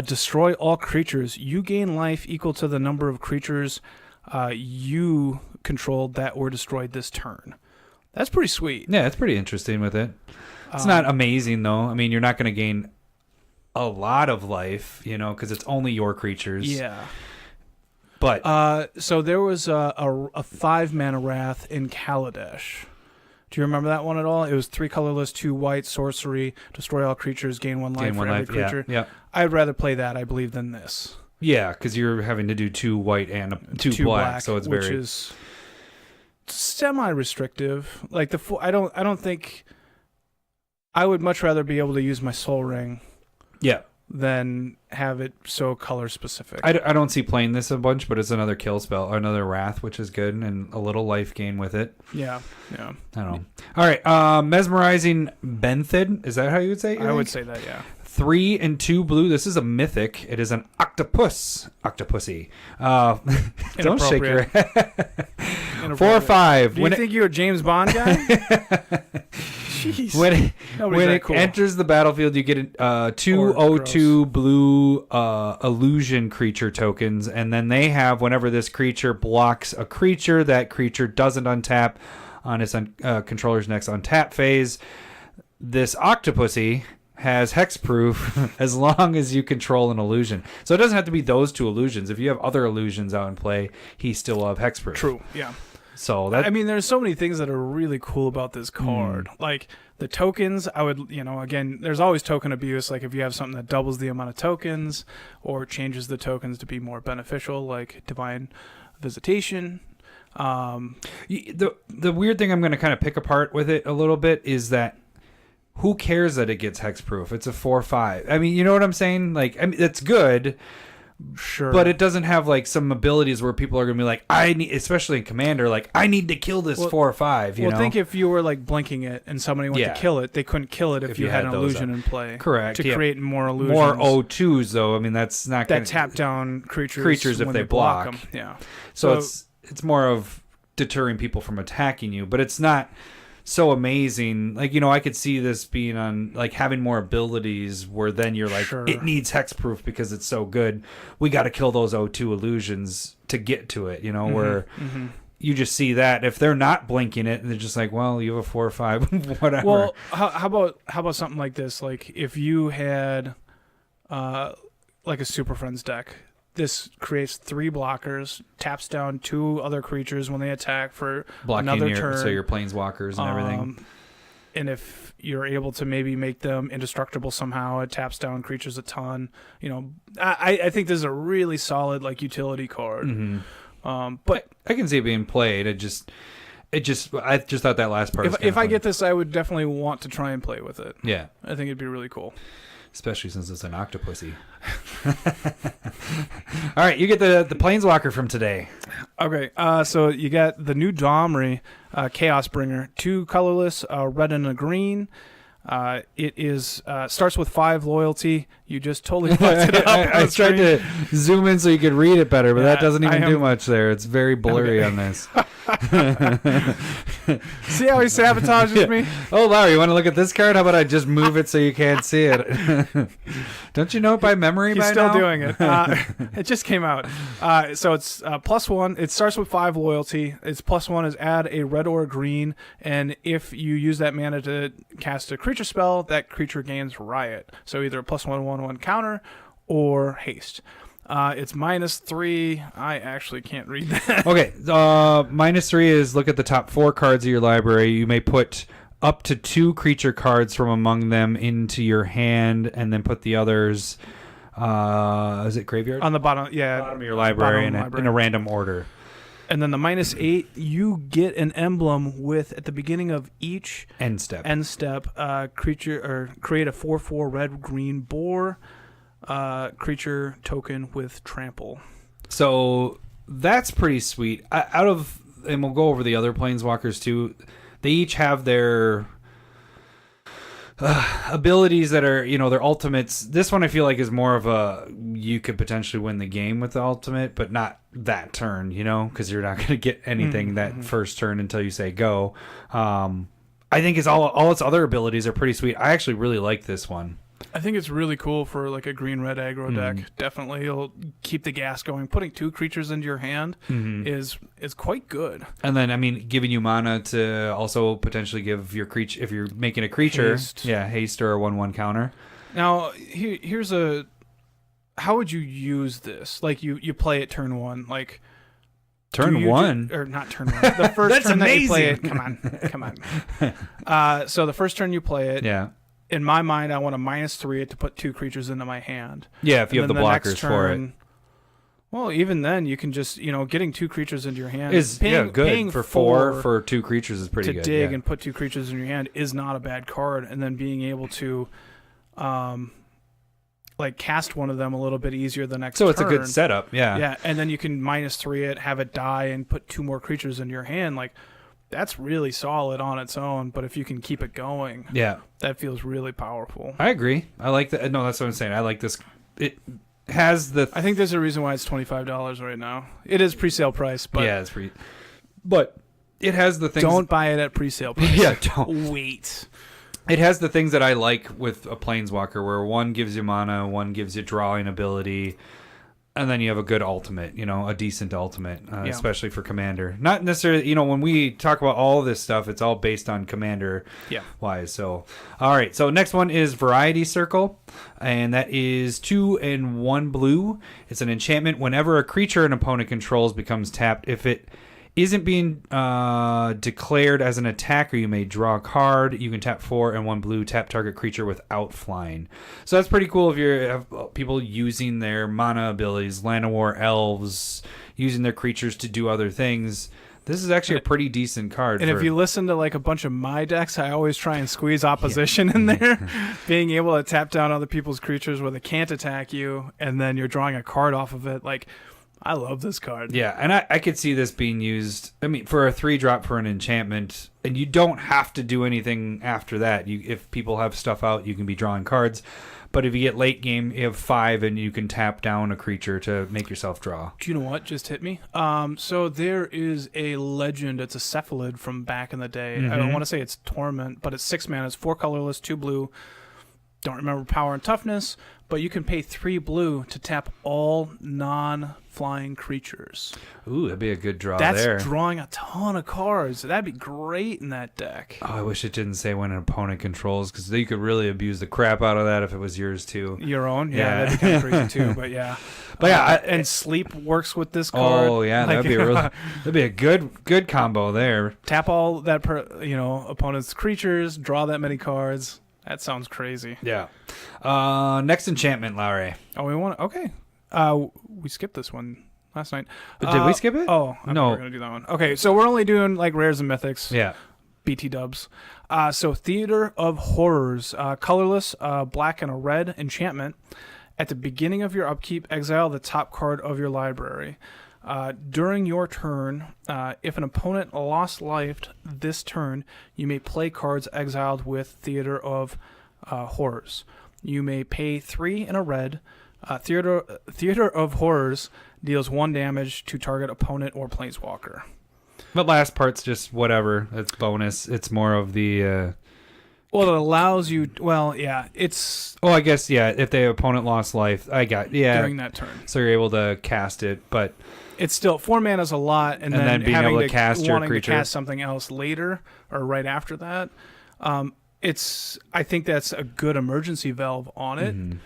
A: Destroy all creatures. You gain life equal to the number of creatures you controlled that were destroyed this turn. That's pretty sweet.
B: Yeah, it's pretty interesting with it. It's not amazing, though. I mean, you're not going to gain a lot of life, because it's only your creatures.
A: Yeah.
B: But
A: so there was a 5-mana Wrath in Kaladesh. Do you remember that one at all? It was 3 colorless, 2 white, sorcery, destroy all creatures, gain 1 life for every creature.
B: Yeah.
A: I'd rather play that, I believe, than this.
B: Yeah, because you're having to do 2 white and 2 black, so it's
A: which is semi-restrictive. Like I don't think I would much rather be able to use my Soul Ring.
B: Yeah.
A: Than have it so color specific.
B: I don't see playing this a bunch, but it's another kill spell, another Wrath, which is good, and a little life gain with it.
A: Yeah.
B: I don't know. All right, Mesmerizing Benthid. Is that how you would say it?
A: I would say that, yeah.
B: 3 and 2 blue. This is a mythic. It is an octopussy. Don't shake your head. 4 or 5.
A: Do you think you're a James Bond guy? Jeez.
B: When it enters the battlefield, you get 2 O2 blue illusion creature tokens, and then they have, whenever this creature blocks a creature, that creature doesn't untap on its controller's next untap phase. This Octopussy has hexproof as long as you control an illusion. So it doesn't have to be those 2 illusions. If you have other illusions out in play, he still will have hexproof.
A: True, yeah.
B: So
A: there's so many things that are really cool about this card. Like the tokens, I would, again, there's always token abuse. Like if you have something that doubles the amount of tokens or changes the tokens to be more beneficial, like Divine Visitation.
B: The weird thing I'm going to kind of pick apart with it a little bit is that who cares that it gets hexproof? It's a 4/5. I mean, you know what I'm saying? Like, I mean, it's good,
A: sure,
B: but it doesn't have like some abilities where people are gonna be like, I need, especially in Commander, like I need to kill this 4/5. You know?
A: Think if you were like blinking it and somebody went to kill it, they couldn't kill it if you had an illusion in play.
B: Correct.
A: To create more illusions.
B: More O2s though. I mean, that's not
A: that tap down creatures
B: if they block
A: them. Yeah.
B: So it's more of deterring people from attacking you, but it's not so amazing. Like, I could see this being on like having more abilities where then you're like, it needs hexproof because it's so good. We got to kill those O2 illusions to get to it, where you just see that if they're not blinking it, they're just like, well, you have a 4/5, whatever.
A: Well, how about something like this? Like if you had like a Super Friends deck, this creates 3 blockers, taps down 2 other creatures when they attack for another turn.
B: So your planeswalkers and everything.
A: And if you're able to maybe make them indestructible somehow, it taps down creatures a ton. I think this is a really solid like utility card. But
B: I can see it being played. I just thought that last part.
A: If I get this, I would definitely want to try and play with it.
B: Yeah,
A: I think it'd be really cool.
B: Especially since it's an Octopussy. All right, you get the Planeswalker from today.
A: Okay, so you got the new Domri, Chaos Bringer, 2 colorless, red and a green. It is starts with 5 loyalty. You just totally fucked it up.
B: I tried to zoom in so you could read it better, but that doesn't even do much there. It's very blurry on this.
A: See how he sabotages me?
B: Oh, Larry, you want to look at this card? How about I just move it so you can't see it? Don't you know it by memory?
A: He's still doing it. It just came out. So it's +1. It starts with 5 loyalty. Its +1 is add a red or a green, and if you use that mana to cast a creature spell, that creature gains Riot. So either a +1/1/1 counter or haste. It's -3. I actually can't read that.
B: Okay. -3 is look at the top 4 cards of your library. You may put up to 2 creature cards from among them into your hand, and then put the others. Is it graveyard?
A: On the bottom, yeah.
B: Bottom of your library, in a random order.
A: And then the -8, you get an emblem with, at the beginning of each
B: end step,
A: creature, or create a 4/4 red-green boar creature token with trample.
B: So that's pretty sweet. And we'll go over the other planeswalkers too. They each have their abilities that are, their ultimates. This one I feel like is more of a, you could potentially win the game with the ultimate, but not that turn, because you're not going to get anything that first turn until you say go. I think all its other abilities are pretty sweet. I actually really like this one.
A: I think it's really cool for like a green-red aggro deck. Definitely, it'll keep the gas going. Putting 2 creatures into your hand is quite good.
B: And then, giving you mana to also potentially give your creature, if you're making a creature, haste or a 1/1 counter.
A: Now, here's how would you use this? Like you play it turn 1, like.
B: Turn 1?
A: Or not turn 1. The first
B: That's
A: turn
B: amazing.
A: That you play it. Come on. So the first turn you play it.
B: Yeah.
A: In my mind, I want to -3 it to put 2 creatures into my hand.
B: Yeah, if you have the blockers for it.
A: Well, even then, you can just, getting 2 creatures into your hand
B: is good.
A: Paying
B: for 4 for 2 creatures is pretty good.
A: To dig and put 2 creatures in your hand is not a bad card. And then being able to, cast one of them a little bit easier the next turn.
B: So it's a good setup, yeah.
A: Yeah, and then you can -3 it, have it die, and put 2 more creatures into your hand. That's really solid on its own, but if you can keep it going, that feels really powerful.
B: I agree. I like that. No, that's what I'm saying. I like this. It has the.
A: I think there's a reason why it's $25 right now. It is pre-sale price, but
B: it's but it has the things.
A: Don't buy it at pre-sale price.
B: Yeah, don't
A: wait.
B: It has the things that I like with a Planeswalker, where one gives you mana, one gives you drawing ability, and then you have a good ultimate, a decent ultimate, especially for Commander. Not necessarily, when we talk about all this stuff, it's all based on Commander wise. So, all right. So next one is Variety Circle, and that is 2 and 1 blue. It's an enchantment. Whenever a creature an opponent controls becomes tapped, if it isn't being declared as an attacker, you may draw a card. You can tap 4 and 1 blue, tap target creature without flying. So that's pretty cool if you have people using their mana abilities, Land of War elves, using their creatures to do other things. This is actually a pretty decent card.
A: And if you listen to like a bunch of my decks, I always try and squeeze opposition in there. Being able to tap down other people's creatures where they can't attack you, and then you're drawing a card off of it. Like, I love this card.
B: Yeah, and I could see this being used, for a 3-drop for an enchantment, and you don't have to do anything after that. If people have stuff out, you can be drawing cards. But if you get late game, you have 5, and you can tap down a creature to make yourself draw.
A: Do you know what just hit me? So there is a legend. It's a cephalid from back in the day. I don't want to say it's Torment, but it's 6 mana. It's 4 colorless, 2 blue. Don't remember power and toughness, but you can pay 3 blue to tap all non-flying creatures.
B: Ooh, that'd be a good draw there.
A: That's drawing a ton of cards. That'd be great in that deck.
B: Oh, I wish it didn't say when an opponent controls, because you could really abuse the crap out of that if it was yours too.
A: Your own? Yeah. That'd be kind of crazy too, but yeah. And sleep works with this card.
B: Oh, yeah, that'd be a good combo there.
A: Tap all that opponent's creatures, draw that many cards. That sounds crazy.
B: Yeah. Next enchantment, Larry.
A: Oh, okay. We skipped this one last night.
B: Did we skip it?
A: Oh, no. We're going to do that one. Okay, so we're only doing like rares and mythics.
B: Yeah.
A: BT dubs. So Theater of Horrors, colorless, black and a red enchantment. At the beginning of your upkeep, exile the top card of your library. During your turn, if an opponent lost life this turn, you may play cards exiled with Theater of Horrors. You may pay 3 and a red. Theater of Horrors deals 1 damage to target opponent or planeswalker.
B: The last part's just whatever. It's bonus. It's more of the...
A: Well, it allows you... Well, yeah, it's...
B: Oh, I guess, yeah, if the opponent lost life,
A: during that turn.
B: So you're able to cast it, but...
A: It's still 4 mana is a lot, and then
B: being
A: having
B: able to cast your creature,
A: to cast something else later or right after that. I think that's a good emergency valve on it.
B: Mm-hmm.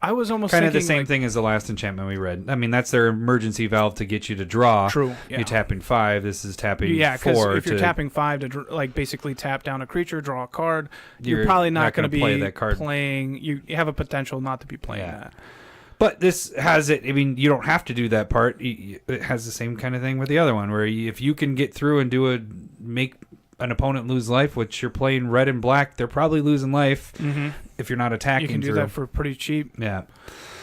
A: I was almost
B: kind of the same thing as the last enchantment we read. That's their emergency valve to get you to draw.
A: True. Yeah.
B: You're tapping 5. This is tapping 4.
A: Yeah, because if you're tapping 5 to basically tap down a creature, draw a card, you're probably not going to be
B: play that card.
A: Playing. You have a potential not to be playing that.
B: But this has it. You don't have to do that part. It has the same kind of thing with the other one, where if you can get through and make an opponent lose life, which you're playing red and black, they're probably losing life if you're not attacking.
A: You can do that for pretty cheap.
B: Yeah.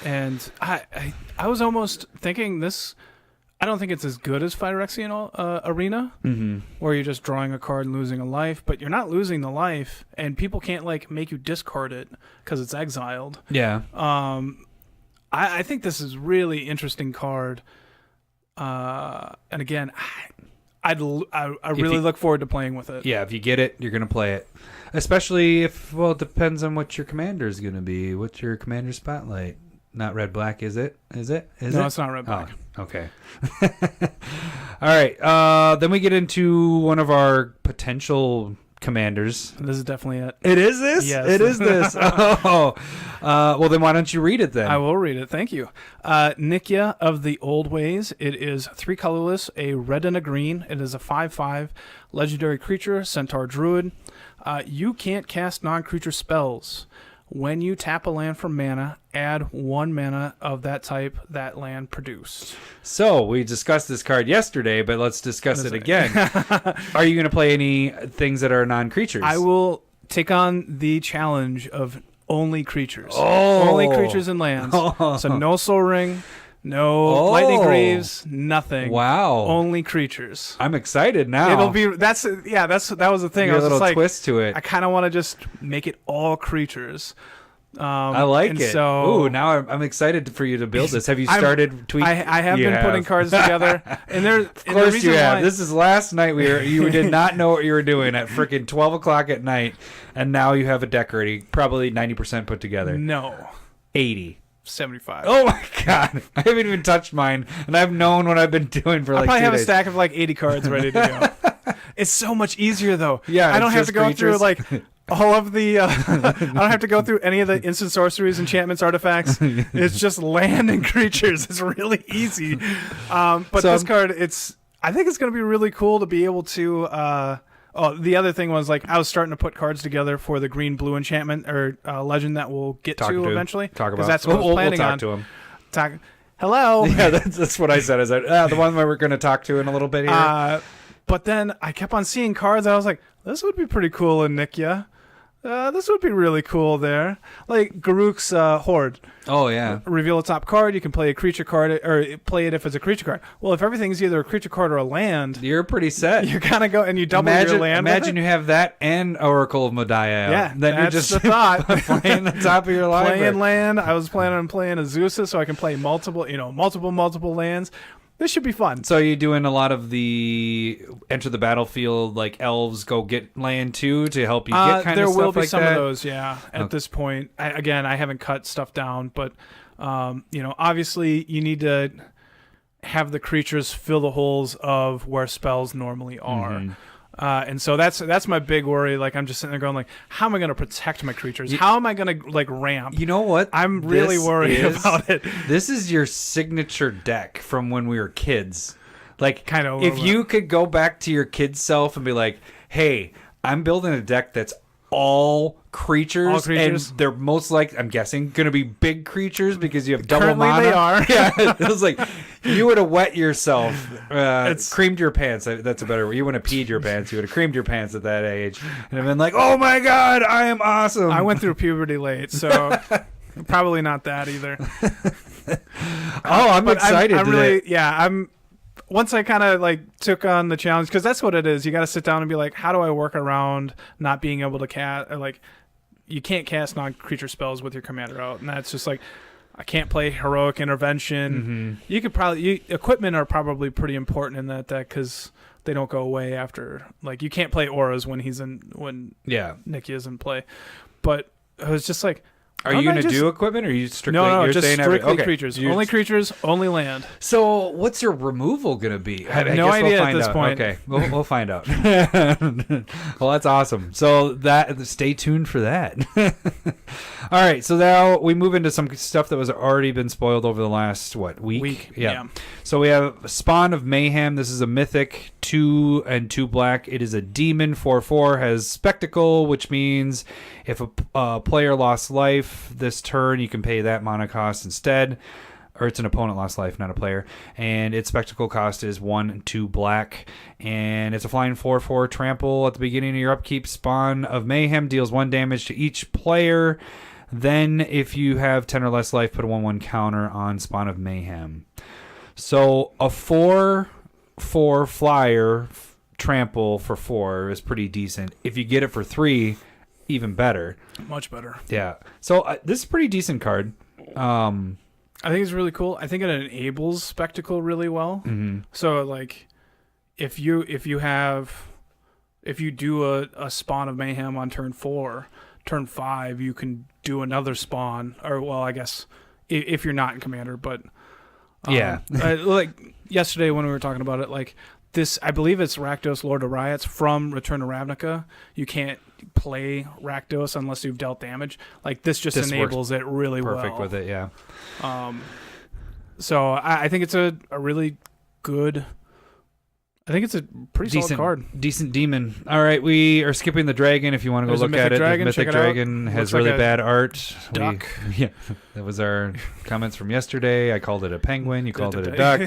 A: And I was almost thinking this. I don't think it's as good as Phyrexian Arena, where you're just drawing a card and losing a life, but you're not losing the life, and people can't make you discard it because it's exiled.
B: Yeah.
A: I think this is really interesting card. And again, I really look forward to playing with it.
B: Yeah, if you get it, you're going to play it. Especially if, it depends on what your commander is going to be. What's your commander spotlight? Not red-black, is it? No,
A: it's not red-black.
B: Oh, okay. All right. Then we get into one of our potential commanders.
A: This is definitely it.
B: It is this?
A: Yes.
B: It is this. Oh. Well, then why don't you read it then?
A: I will read it. Thank you. Nikya of the Old Ways. It is 3 colorless, a red and a green. It is a 5/5 legendary creature, Centaur Druid. You can't cast non-creature spells. When you tap a land for mana, add 1 mana of that type that land produced.
B: So, we discussed this card yesterday, but let's discuss it again. Are you going to play any things that are non-creatures?
A: I will take on the challenge of only creatures.
B: Oh.
A: Only creatures and lands. Oh. So no Soul Ring, no Lightning Greaves, nothing.
B: Wow.
A: Only creatures.
B: I'm excited now.
A: It'll be that was the thing.
B: A little twist to it.
A: I kind of want to just make it all creatures.
B: I like it.
A: So,
B: now I'm excited for you to build this. Have you started tweaking?
A: I have been putting cards together, and there.
B: Of course you have. This is last night. You did not know what you were doing at freaking 12 o'clock at night, and now you have a deck already, probably 90% put together.
A: No,
B: 80.
A: 75.
B: Oh my god! I haven't even touched mine, and I've known what I've been doing for like 2 days.
A: I probably have a stack of like 80 cards ready to go. It's so much easier though.
B: Yeah,
A: I don't have to go through like all of the. I don't have to go through any of the instant sorceries, enchantments, artifacts. It's just land and creatures. It's really easy. But this card, I think it's going to be really cool to be able to. The other thing was like I was starting to put cards together for the green-blue enchantment or legend that we'll get to eventually.
B: Talk about.
A: That's what I was planning
B: we'll
A: on.
B: To him.
A: Hello.
B: Yeah, that's what I said. I said the one where we're going to talk to in a little bit here.
A: But then I kept on seeing cards. I was like, this would be pretty cool in Nikya. This would be really cool there. Like Garuk's Horde.
B: Oh, yeah.
A: Reveal a top card. You can play a creature card or play it if it's a creature card. Well, if everything's either a creature card or a land,
B: you're pretty set.
A: You kind of go and you double your land.
B: Imagine you have that and Oracle of Modiah.
A: Yeah,
B: then
A: that's
B: you're just
A: the thought.
B: playing the top of your library.
A: Playing land. I was planning on playing Azusa so I can play multiple lands. This should be fun.
B: So are you doing a lot of the enter the battlefield, like elves go get land too to help you get kind of stuff like that?
A: There will be some of those, yeah. At this point, I haven't cut stuff down, but obviously you need to have the creatures fill the holes of where spells normally are. Mm-hmm. And so that's my big worry. Like I'm just sitting there going like, how am I going to protect my creatures? How am I going to like ramp?
B: You know what?
A: I'm really worried about it.
B: This is your signature deck from when we were kids. Like
A: kind of.
B: If you could go back to your kid self and be like, hey, I'm building a deck that's all creatures, and they're most like, I'm guessing, going to be big creatures because you have double mana.
A: They are.
B: Yeah, it was like you would have wet yourself, creamed your pants. That's a better word. You wouldn't have peed your pants. You would have creamed your pants at that age, and have been like, "Oh my god, I am awesome."
A: I went through puberty late, so probably not that either.
B: I'm excited.
A: I'm. Once I kind of like took on the challenge, because that's what it is. You got to sit down and be like, how do I work around not being able to cast? Or like, you can't cast non-creature spells with your commander out, and that's just like, I can't play heroic intervention. Mm-hmm. You could probably equipment are probably pretty important in that deck because they don't go away after. Like, you can't play auras when Nikki is in play. But it was just like.
B: Are you going to do equipment, or are you strictly...
A: No,
B: you're
A: just
B: saying
A: strictly creatures. Only creatures, only land.
B: So what's your removal going to be?
A: I have no idea at this point.
B: Okay, we'll find out. Well, that's awesome. So stay tuned for that. All right, so now we move into some stuff that was already been spoiled over the last, week?
A: Yeah.
B: So we have Spawn of Mayhem. This is a mythic, 2 and 2 black. It is a demon, 4/4, has Spectacle, which means if a player lost life this turn, you can pay that mana cost instead. Or it's an opponent lost life, not a player. And its Spectacle cost is 1 and 2 black. And it's a flying 4/4 trample. At the beginning of your upkeep, Spawn of Mayhem deals 1 damage to each player. Then, if you have 10 or less life, put a 1/1 counter on Spawn of Mayhem. So, a 4/4 flyer trample for 4 is pretty decent. If you get it for 3, even better.
A: Much better.
B: Yeah. So, this is a pretty decent card.
A: I think it's really cool. I think it enables Spectacle really well.
B: Mm-hmm.
A: So, like, if you do a Spawn of Mayhem on turn 4, turn 5, you can do another spawn. Or, well, I guess if you're not in Commander, but
B: yeah.
A: Like yesterday when we were talking about it, like this, I believe it's Rakdos, Lord of Riots from Return to Ravnica. You can't play Rakdos unless you've dealt damage. Like this enables it really
B: perfect
A: well.
B: with it, yeah.
A: So I think it's a really good. I think it's a pretty solid card.
B: Decent demon. All right, we are skipping the dragon if you want to go look at it. The Mythic Dragon has really bad art.
A: Duck.
B: Yeah, that was our comments from yesterday. I called it a penguin. You called it a duck.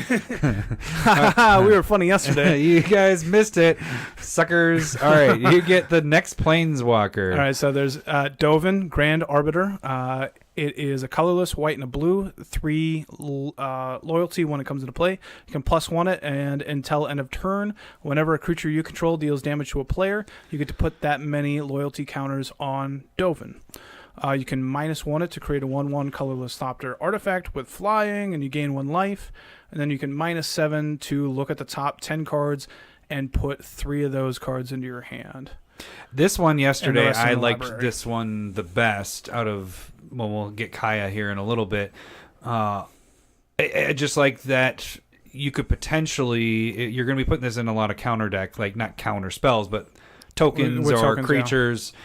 A: We were funny yesterday.
B: You guys missed it, suckers. All right, you get the next Planeswalker.
A: All right, so there's Dovin, Grand Arbiter. It is a colorless white and a blue, 3 loyalty when it comes into play. You can +1 it, and until end of turn, whenever a creature you control deals damage to a player, you get to put that many loyalty counters on Dovin. You can -1 it to create a 1/1 colorless Thopter artifact with flying, and you gain 1 life. And then you can -7 to look at the top 10 cards and put 3 of those cards into your hand.
B: This one yesterday, I liked this one the best out of, well, we'll get Kaya here in a little bit. I just like that you could potentially, you're going to be putting this in a lot of counter deck, like not counter spells, but tokens or tokens, creatures. Yeah.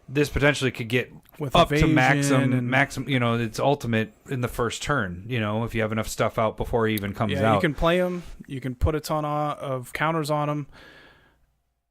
B: This potentially could get with up to maximum, you know, it's ultimate in the first turn, you know, if you have enough stuff out before he even comes out.
A: You can play him, you can put a ton of counters on him.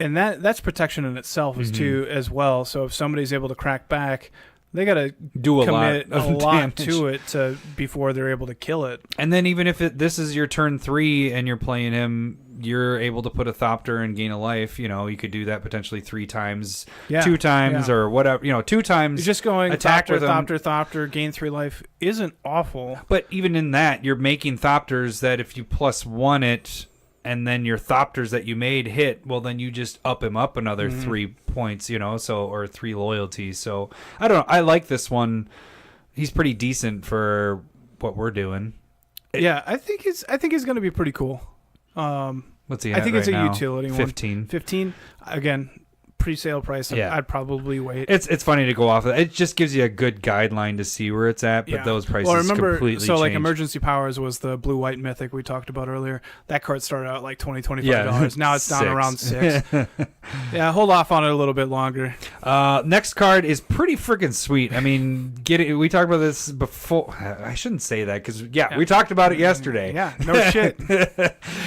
A: And that's protection in itself too as well. So if somebody's able to crack back, they got to commit a lot to it before they're able to kill it.
B: And then even if this is your turn 3 and you're playing him, you're able to put a Thopter and gain a life. You know, you could do that potentially 3 times, 2 times, or whatever. You know, 2 times.
A: You're just going attack Thopter, gain 3 life isn't awful.
B: But even in that, you're making Thopters that if you +1 it, and then your Thopters that you made hit, well, then you just up him up another 3 points, you know, or 3 loyalty. So I don't know. I like this one. He's pretty decent for what we're doing.
A: Yeah, I think he's going to be pretty cool.
B: What's he?
A: I think it's a utility
B: 15.
A: one. 15. Again, pre-sale price. Yeah. I'd probably wait.
B: It's funny to go off of that. It just gives you a good guideline to see where it's at, but those prices completely
A: so like
B: changed.
A: Emergency Powers was the blue-white mythic we talked about earlier. That card started out like $25. Now it's down around $6. Yeah, hold off on it a little bit longer.
B: Next card is pretty freaking sweet. I mean, we talked about this before. I shouldn't say that because we talked about it yesterday.
A: Yeah, no shit.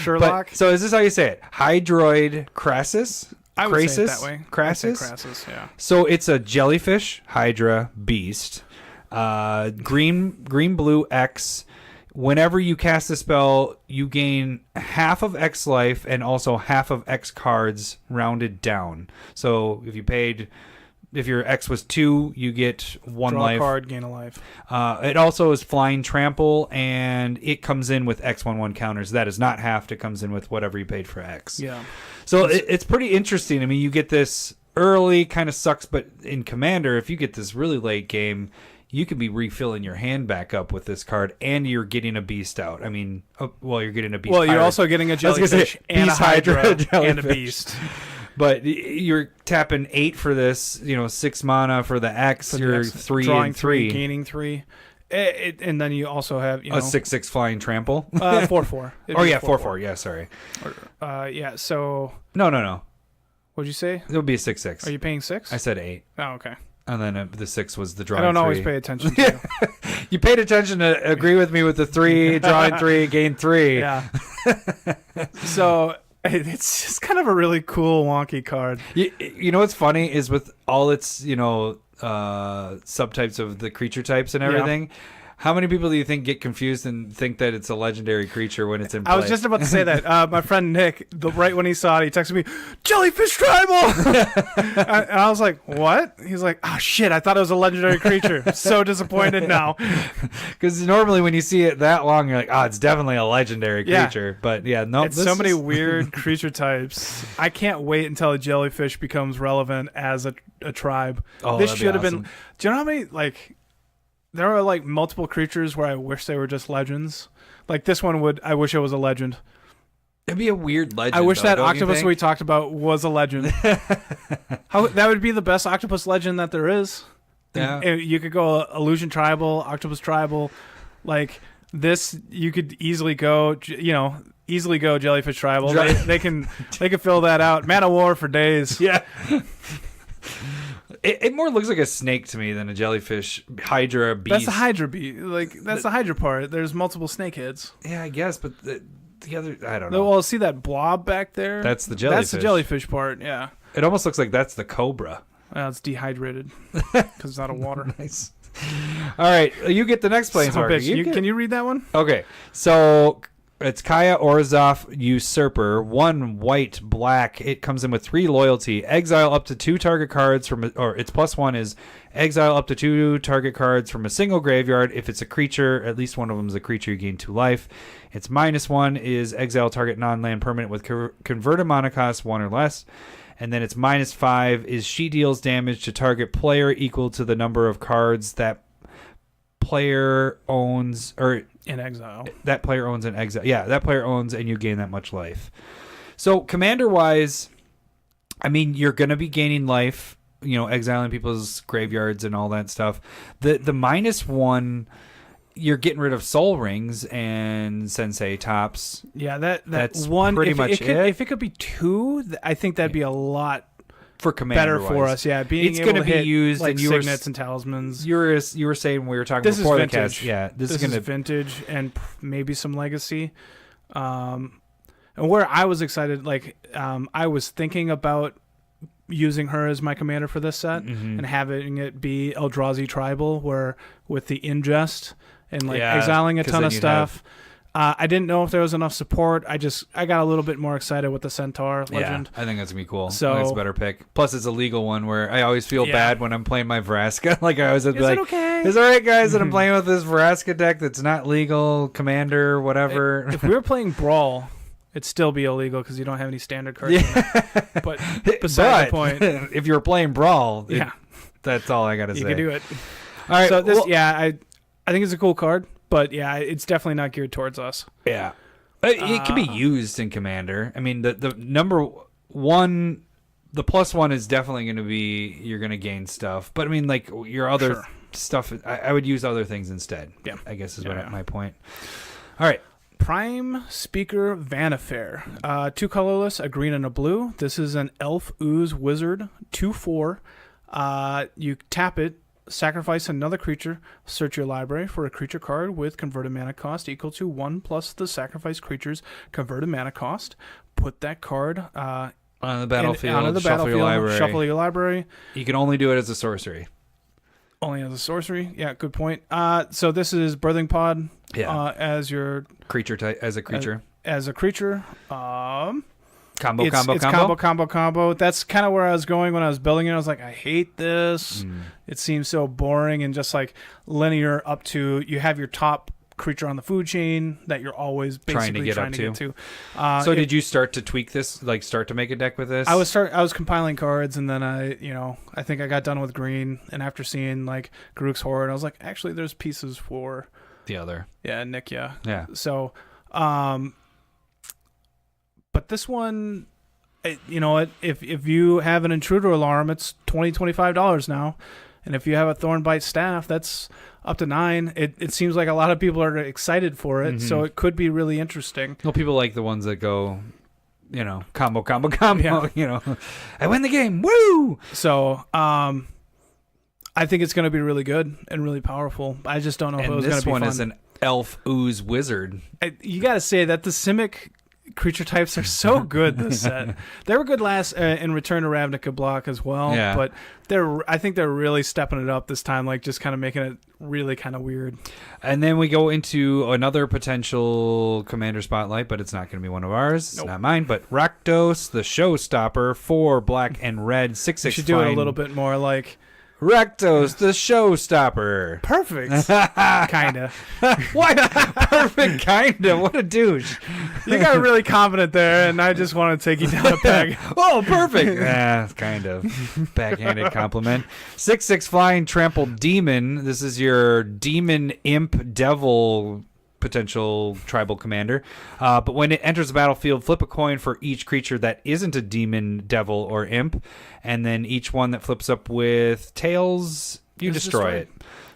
A: Sherlock.
B: So is this how you say it? Hydroid Crassus?
A: I would say it that way.
B: Crassus?
A: Crassus, yeah.
B: So it's a jellyfish, Hydra, beast. Green-blue X. Whenever you cast a spell, you gain half of X life and also half of X cards rounded down. So if your X was 2, you get 1
A: Draw
B: life.
A: Draw a card, gain a life.
B: It also is Flying Trample, and it comes in with X/1/1 counters. That is not halved. It comes in with whatever you paid for X.
A: Yeah.
B: So it's pretty interesting. I mean, you get this early, kind of sucks, but in Commander, if you get this really late game, you could be refilling your hand back up with this card, and you're getting a beast out. I mean, you're getting a beast.
A: Well, you're also getting a jellyfish and a Hydra and a beast.
B: But you're tapping 8 for this, 6 mana for the X. You're 3 and 3,
A: gaining 3. And then you also have
B: a 6/6 Flying Trample.
A: 4/4.
B: Oh yeah, 4/4. Yeah, sorry.
A: So
B: no.
A: What'd you say?
B: It would be a 6/6.
A: Are you paying 6?
B: I said 8.
A: Oh, okay.
B: And then the 6 was the drawing.
A: I don't
B: 3.
A: always pay attention to you.
B: You paid attention to agree with me with the 3, drawing 3, gain 3.
A: Yeah. So it's just kind of a really cool wonky card.
B: You know what's funny is with all its subtypes of the creature types and everything. How many people do you think get confused and think that it's a legendary creature when it's in play?
A: I was just about to say that. My friend Nick, right when he saw it, he texted me, "Jellyfish Tribal!" And I was like, "What?" He's like, "Oh, shit, I thought it was a legendary creature." I'm so disappointed now.
B: Because normally when you see it that long, you're like, "Oh, it's definitely a legendary creature." But no.
A: It's so many weird creature types. I can't wait until a jellyfish becomes relevant as a tribe.
B: Oh,
A: this should have
B: awesome.
A: been... Do you know how many, there are multiple creatures where I wish they were just legends. Like this one I wish it was a legend.
B: It'd be a weird legend.
A: I wish
B: though,
A: that octopus we talked about was a legend. That would be the best octopus legend that there is.
B: Yeah.
A: You could go Illusion Tribal, Octopus Tribal. Like this, you could easily go, Jellyfish Tribal. They can fill that out. Man of War for days.
B: Yeah. It more looks like a snake to me than a jellyfish, Hydra, beast.
A: That's the Hydra beast. That's the Hydra part. There's multiple snake heads.
B: Yeah, I guess, but the other, I don't know.
A: Well, see that blob back there?
B: That's the jellyfish.
A: That's the jellyfish part, yeah.
B: It almost looks like that's the cobra.
A: Well, it's dehydrated because it's out of water.
B: Nice. All right, you get the next planeswalker.
A: Can you read that one?
B: Okay, so... It's Kaya Orzhov Usurper, 1 white, black. It comes in with 3 loyalty. Exile up to 2 target cards its +1 is exile up to 2 target cards from a single graveyard. If it's a creature, at least one of them is a creature, you gain 2 life. Its -1 is exile target non-land permanent with converted mana cost 1 or less. And then it's -5 is she deals damage to target player equal to the number of cards that player owns or
A: in exile.
B: That player owns in exile. Yeah, that player owns and you gain that much life. So commander-wise, I mean, you're going to be gaining life, exiling people's graveyards and all that stuff. The -1, you're getting rid of soul rings and sensei tops.
A: Yeah, that's
B: one. Pretty much
A: if it could be 2, I think that'd be a lot
B: for commander
A: better for us. Yeah,
B: it's going to be used
A: like
B: and
A: signets and talismans.
B: You were saying when we were talking before the cast. Yeah,
A: this is vintage and maybe some legacy. And where I was excited, I was thinking about using her as my commander for this set and having it be Eldrazi Tribal, where with the ingest and exiling a ton of stuff. I didn't know if there was enough support. I got a little bit more excited with the Centaur Legend.
B: Yeah, I think that's gonna be cool.
A: So
B: I think it's a better pick. Plus, it's a legal one where I always feel bad when I'm playing my Vraska. I always have to be like,
A: okay?
B: "It's all right, guys," that I'm playing with this Vraska deck that's not legal, commander, whatever.
A: If we were playing Brawl, it'd still be illegal because you don't have any standard cards. But beside the point,
B: if you were playing Brawl, that's all I gotta say.
A: You can do it.
B: All right.
A: So this, I think it's a cool card. But yeah, it's definitely not geared towards us.
B: Yeah, it can be used in Commander. I mean, the number one, the +1 is definitely going to be you're going to gain stuff. But I mean, your other stuff, I would use other things instead.
A: Yeah,
B: I guess is my point. All right,
A: Prime Speaker Vanifair, 2 colorless, a green and a blue. This is an Elf Ooze Wizard, 2/4. You tap it. Sacrifice another creature. Search your library for a creature card with converted mana cost equal to 1 plus the sacrificed creature's converted mana cost. Put that card
B: on the battlefield.
A: Shuffle your library.
B: You can only do it as a sorcery.
A: Only as a sorcery. Yeah, good point. So this is Birthing Pod.
B: Yeah.
A: As your
B: creature type, as a creature.
A: As a creature.
B: Combo.
A: That's kind of where I was going when I was building it. I was like, I hate this. It seems so boring and just linear up to you have your top creature on the food chain that you're always basically trying to get to.
B: So did you start to tweak this? Start to make a deck with this?
A: I was compiling cards and then I think I got done with green, and after seeing Garruk's Horde, I was like, actually, there's pieces for
B: the other.
A: Yeah, Nick. Yeah.
B: Yeah.
A: So, but this one, if you have an intruder alarm, it's $20-$25 now. And if you have a Thornbite Staff, that's up to $9. It seems like a lot of people are excited for it, so it could be really interesting.
B: Well, people like the ones that go, combo. Yeah. I win the game. Woo!
A: So, I think it's going to be really good and really powerful. I just don't know if it was going to be fun.
B: This one is an Elf Ooze Wizard.
A: You got to say that the Simic creature types are so good this set. They were good last in Return to Ravnica block as well, but I think they're really stepping it up this time, just kind of making it really kind of weird.
B: And then we go into another potential Commander Spotlight, but it's not going to be one of ours. Nope. It's not mine, but Rakdos, the Showstopper, 4 black and red, 6/6.
A: You should do it a little bit more like
B: Rakdos, the Showstopper.
A: Perfect. Kinda.
B: What? Perfect, kinda. What a douche.
A: You got really confident there, and I just want to take you down a peg.
B: Oh, perfect. Kind of. Backhanded compliment. 6/6 flying trampled demon. This is your demon imp devil potential tribal commander. But when it enters the battlefield, flip a coin for each creature that isn't a demon, devil, or imp. And then each one that flips up with tails, you destroy it.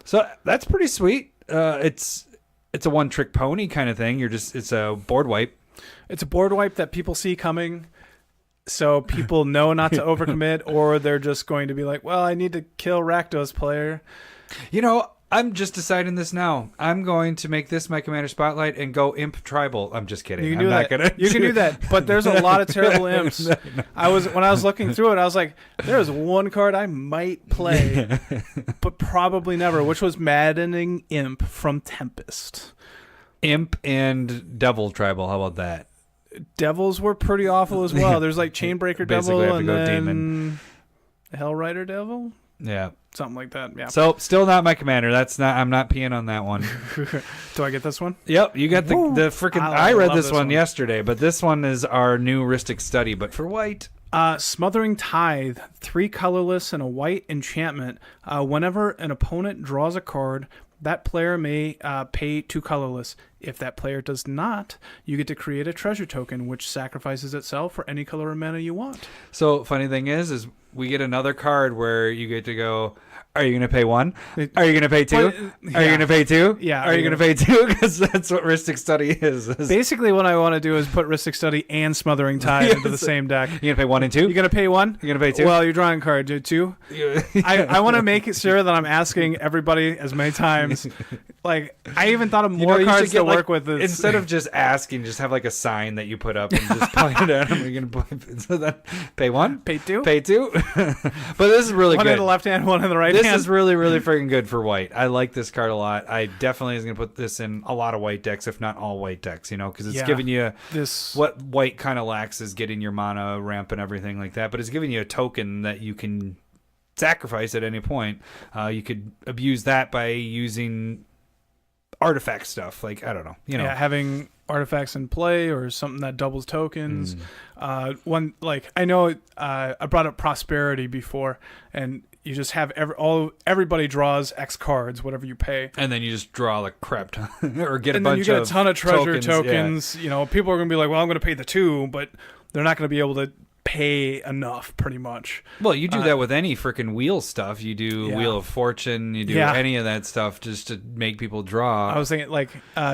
B: So that's pretty sweet. It's a one-trick pony kind of thing. It's a board wipe.
A: It's a board wipe that people see coming, so people know not to overcommit, or they're just going to be like, well, I need to kill Rakdos player.
B: I'm just deciding this now. I'm going to make this my Commander Spotlight and go Imp Tribal. I'm just kidding.
A: You can do that, but there's a lot of terrible imps. No. When I was looking through it, I was like, there's one card I might play, but probably never, which was Maddening Imp from Tempest.
B: Imp and Devil Tribal. How about that?
A: Devils were pretty awful as well. There's Chainbreaker Devil and then
B: Demon.
A: Hellrider Devil.
B: Yeah.
A: Something like that, yeah.
B: So, still not my commander. I'm not peeing on that one.
A: Do I get this one?
B: Yep, you got the freaking... I read this one yesterday, but this one is our new Rhystic Study, but for white.
A: Smothering Tithe, 3 colorless and a white enchantment. Whenever an opponent draws a card, that player may pay 2 colorless. If that player does not, you get to create a treasure token, which sacrifices itself for any color or mana you want.
B: So, funny thing is we get another card where you get to go, are you going to pay 1? Are you going to pay 2? Are you going to pay 2?
A: Yeah.
B: Are you going to pay 2? Because that's what Rhystic Study is.
A: Basically, what I want to do is put Rhystic Study and Smothering Tithe into the same deck.
B: You going to pay 1 and 2?
A: You going to pay 1?
B: You going to pay 2?
A: Well, you're drawing a card. Do 2? I want to make it sure that I'm asking everybody as many times. Like, I even thought of more cards to work with.
B: Instead of just asking, just have like a sign that you put up and just point it at them. You're going to so that pay 1?
A: Pay 2?
B: Pay 2? But this is really good.
A: One in the left hand, one in the right hand.
B: This is really, really freaking good for white. I like this card a lot. I definitely is going to put this in a lot of white decks, if not all white decks, because it's giving you what white kind of lacks is getting your mana ramp and everything like that, but it's giving you a token that you can sacrifice at any point. You could abuse that by using artifact stuff. Like, I don't know.
A: Having artifacts in play or something that doubles tokens. I know I brought up prosperity before, and you just have everybody draws X cards, whatever you pay,
B: and then you just draw like crap ton, or get
A: and
B: a bunch of
A: then you get a ton of treasure
B: tokens.
A: Yeah. People are gonna be like, well, I'm gonna pay the 2, but they're not gonna be able to pay enough, pretty much.
B: Well, you do that with any freaking wheel stuff. You do Wheel of Fortune, you do any of that stuff just to make people draw.
A: I was thinking, like,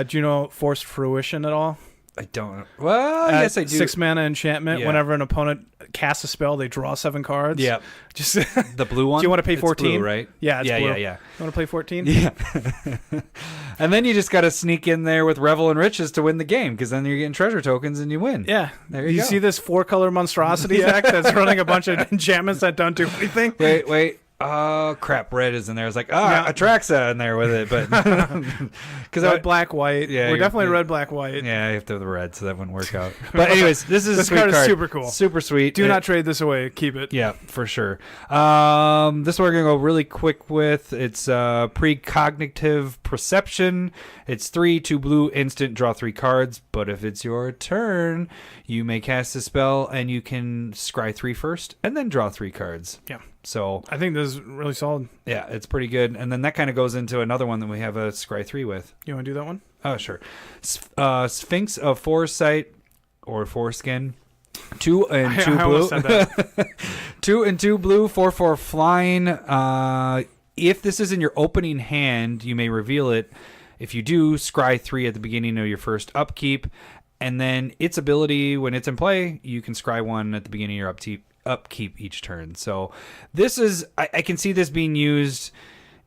A: do you know Forced Fruition at all?
B: I don't. Well, yes, I do.
A: 6 mana enchantment. Yeah. Whenever an opponent casts a spell, they draw 7 cards.
B: Yeah.
A: Just
B: the blue one.
A: Do you want to pay 14?
B: It's blue, right?
A: Yeah. It's blue.
B: Yeah.
A: You want to play 14?
B: Yeah. And then you just got to sneak in there with Revel and Riches to win the game, because then you're getting treasure tokens and you win.
A: Yeah.
B: There you go.
A: See this 4-color monstrosity deck that's running a bunch of enchantments that don't do anything?
B: Wait. Oh, crap. Red is in there. It's like, Atraxa in there with it. But
A: because red, black, white.
B: Yeah,
A: we're definitely red, black, white.
B: Yeah, you have to have the red, so that wouldn't work out. But anyways, this is
A: this
B: a sweet
A: card is super cool.
B: Super sweet.
A: Do not trade this away. Keep it.
B: Yeah, for sure. This one we're going to go really quick with. It's Precognitive Perception. It's 3, 2 blue, instant, draw 3 cards. But if it's your turn, you may cast a spell, and you can scry 3 first, and then draw 3 cards.
A: Yeah.
B: So
A: I think this is really solid.
B: Yeah, it's pretty good. And then that kind of goes into another one that we have a scry 3 with.
A: You want to do that one?
B: Oh, sure. Sphinx of Foresight or Foreskin. 2 and 2 blue.
A: I almost said that.
B: 2 and 2 blue, 4/4 flying. If this is in your opening hand, you may reveal it. If you do, scry 3 at the beginning of your first upkeep. And then its ability, when it's in play, you can scry 1 at the beginning of your upkeep each turn. So this is, I can see this being used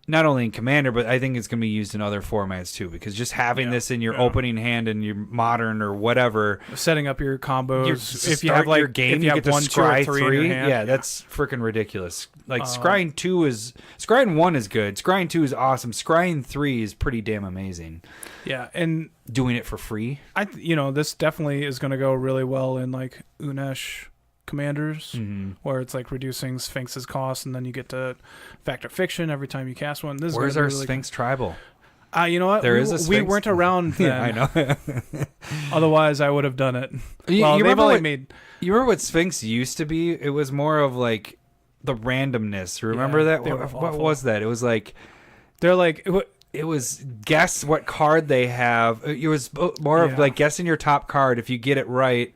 B: not only in Commander, but I think it's going to be used in other formats too, because just having this in your opening hand and your Modern or whatever,
A: setting up your combos,
B: if you have like your game, you get to scry 3. Yeah, that's freaking ridiculous. Like scrying 1 is good. Scrying 2 is awesome. Scrying 3 is pretty damn amazing.
A: Yeah, and
B: doing it for free.
A: This definitely is going to go really well in like Unesh Commanders, where it's like reducing Sphinx's cost, and then you get to factor fiction every time you cast one.
B: Where's our really Sphinx tribal?
A: You know what?
B: There is a Sphinx.
A: We weren't around then.
B: I know.
A: Otherwise, I would have done it.
B: You remember what Sphinx used to be? It was more of like the randomness. Remember that? What was that? It was like
A: they're like.
B: It was guess what card they have. It was more of like guessing your top card. If you get it right,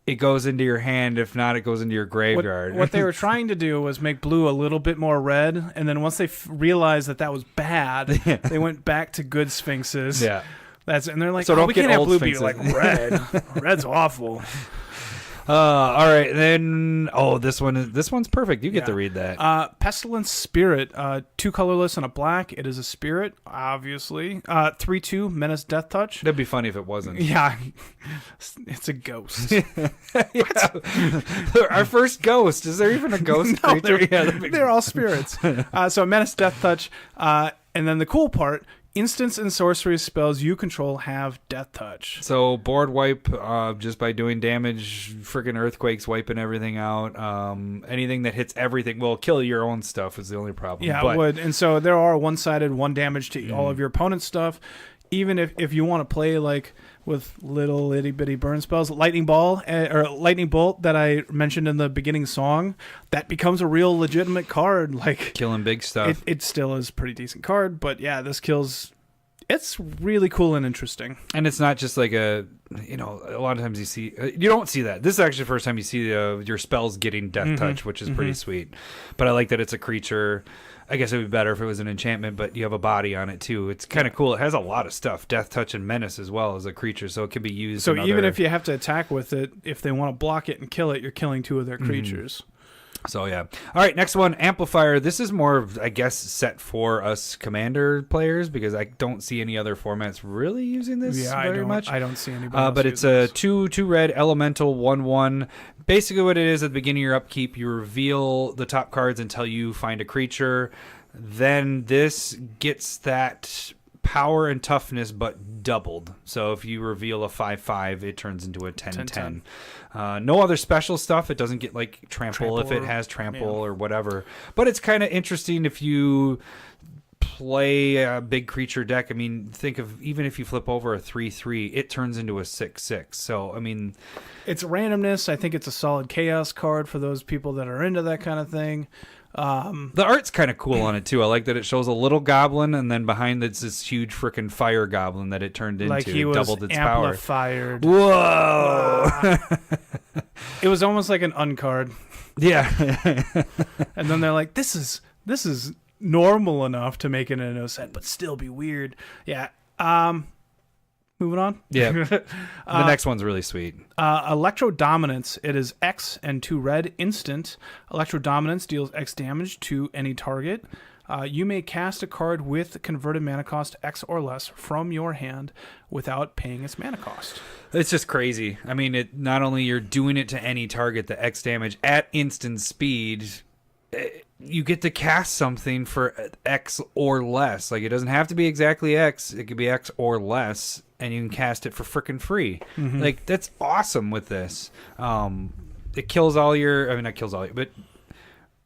B: it goes into your hand. If not, it goes into your graveyard.
A: What they were trying to do was make blue a little bit more red, and then once they realized that was bad, they went back to good Sphinxes.
B: Yeah,
A: and they're like, so we can't have blue be like red. Red's awful.
B: All right, then. Oh, this one's perfect. You get to read that.
A: Pestilence Spirit, 2 colorless and a black. It is a spirit, obviously. 3/2 Menace Death Touch.
B: That'd be funny if it wasn't.
A: Yeah, it's a ghost.
B: Our first ghost. Is there even a ghost creature?
A: They're all spirits. So Menace Death Touch, and then the cool part. Instants and sorcery spells you control have Death Touch.
B: So board wipe just by doing damage, freaking earthquakes wiping everything out. Anything that hits everything will kill your own stuff is the only problem.
A: Yeah, it would. And so there are one-sided, 1 damage to all of your opponent's stuff. even if you want to play like with little itty bitty burn spells, lightning bolt that I mentioned in the beginning song, that becomes a real legitimate card. Like
B: killing big stuff.
A: It still is a pretty decent card, but yeah, this kills. It's really cool and interesting.
B: And it's not just like a lot of times you don't see that. This is actually the first time you see your spells getting death touch, which is pretty sweet. But I like that it's a creature. I guess it would be better if it was an enchantment, but you have a body on it too. It's kind of cool. It has a lot of stuff, death touch and menace as well as a creature, so it can be used.
A: So even if you have to attack with it, if they want to block it and kill it, you're killing 2 of their creatures.
B: So yeah. All right, next one, Amplifier. This is more of, I guess, set for us Commander players because I don't see any other formats really using this very much.
A: I don't see anybody.
B: But it's a 2/2 red elemental 1/1. Basically, what it is at the beginning of your upkeep, you reveal the top cards until you find a creature. Then this gets that power and toughness, but doubled. So if you reveal a 5/5, it turns into a 10/10. No other special stuff. It doesn't get like trample if it has trample or whatever. But it's kind of interesting if you play a big creature deck. I mean, think of even if you flip over a 3/3, it turns into a 6/6. So I mean,
A: it's randomness. I think it's a solid chaos card for those people that are into that kind of thing.
B: The art's kind of cool on it too. I like that it shows a little goblin, and then behind it's this huge freaking fire goblin that it turned into.
A: Like he was
B: doubled its
A: amplified.
B: Power. Whoa!
A: It was almost like an uncard.
B: Yeah.
A: And then they're like, "This is normal enough to make it into a set, but still be weird." Yeah. Moving on.
B: Yeah. The next one's really sweet.
A: Electro Dominance. It is X and 2 red instant. Electro Dominance deals X damage to any target. You may cast a card with converted mana cost X or less from your hand without paying its mana cost.
B: It's just crazy. I mean, it not only you're doing it to any target, the X damage at instant speed. You get to cast something for X or less. Like, it doesn't have to be exactly X. It could be X or less, and you can cast it for frickin' free. Like, that's awesome with this. It kills all your... I mean, not kills all your... But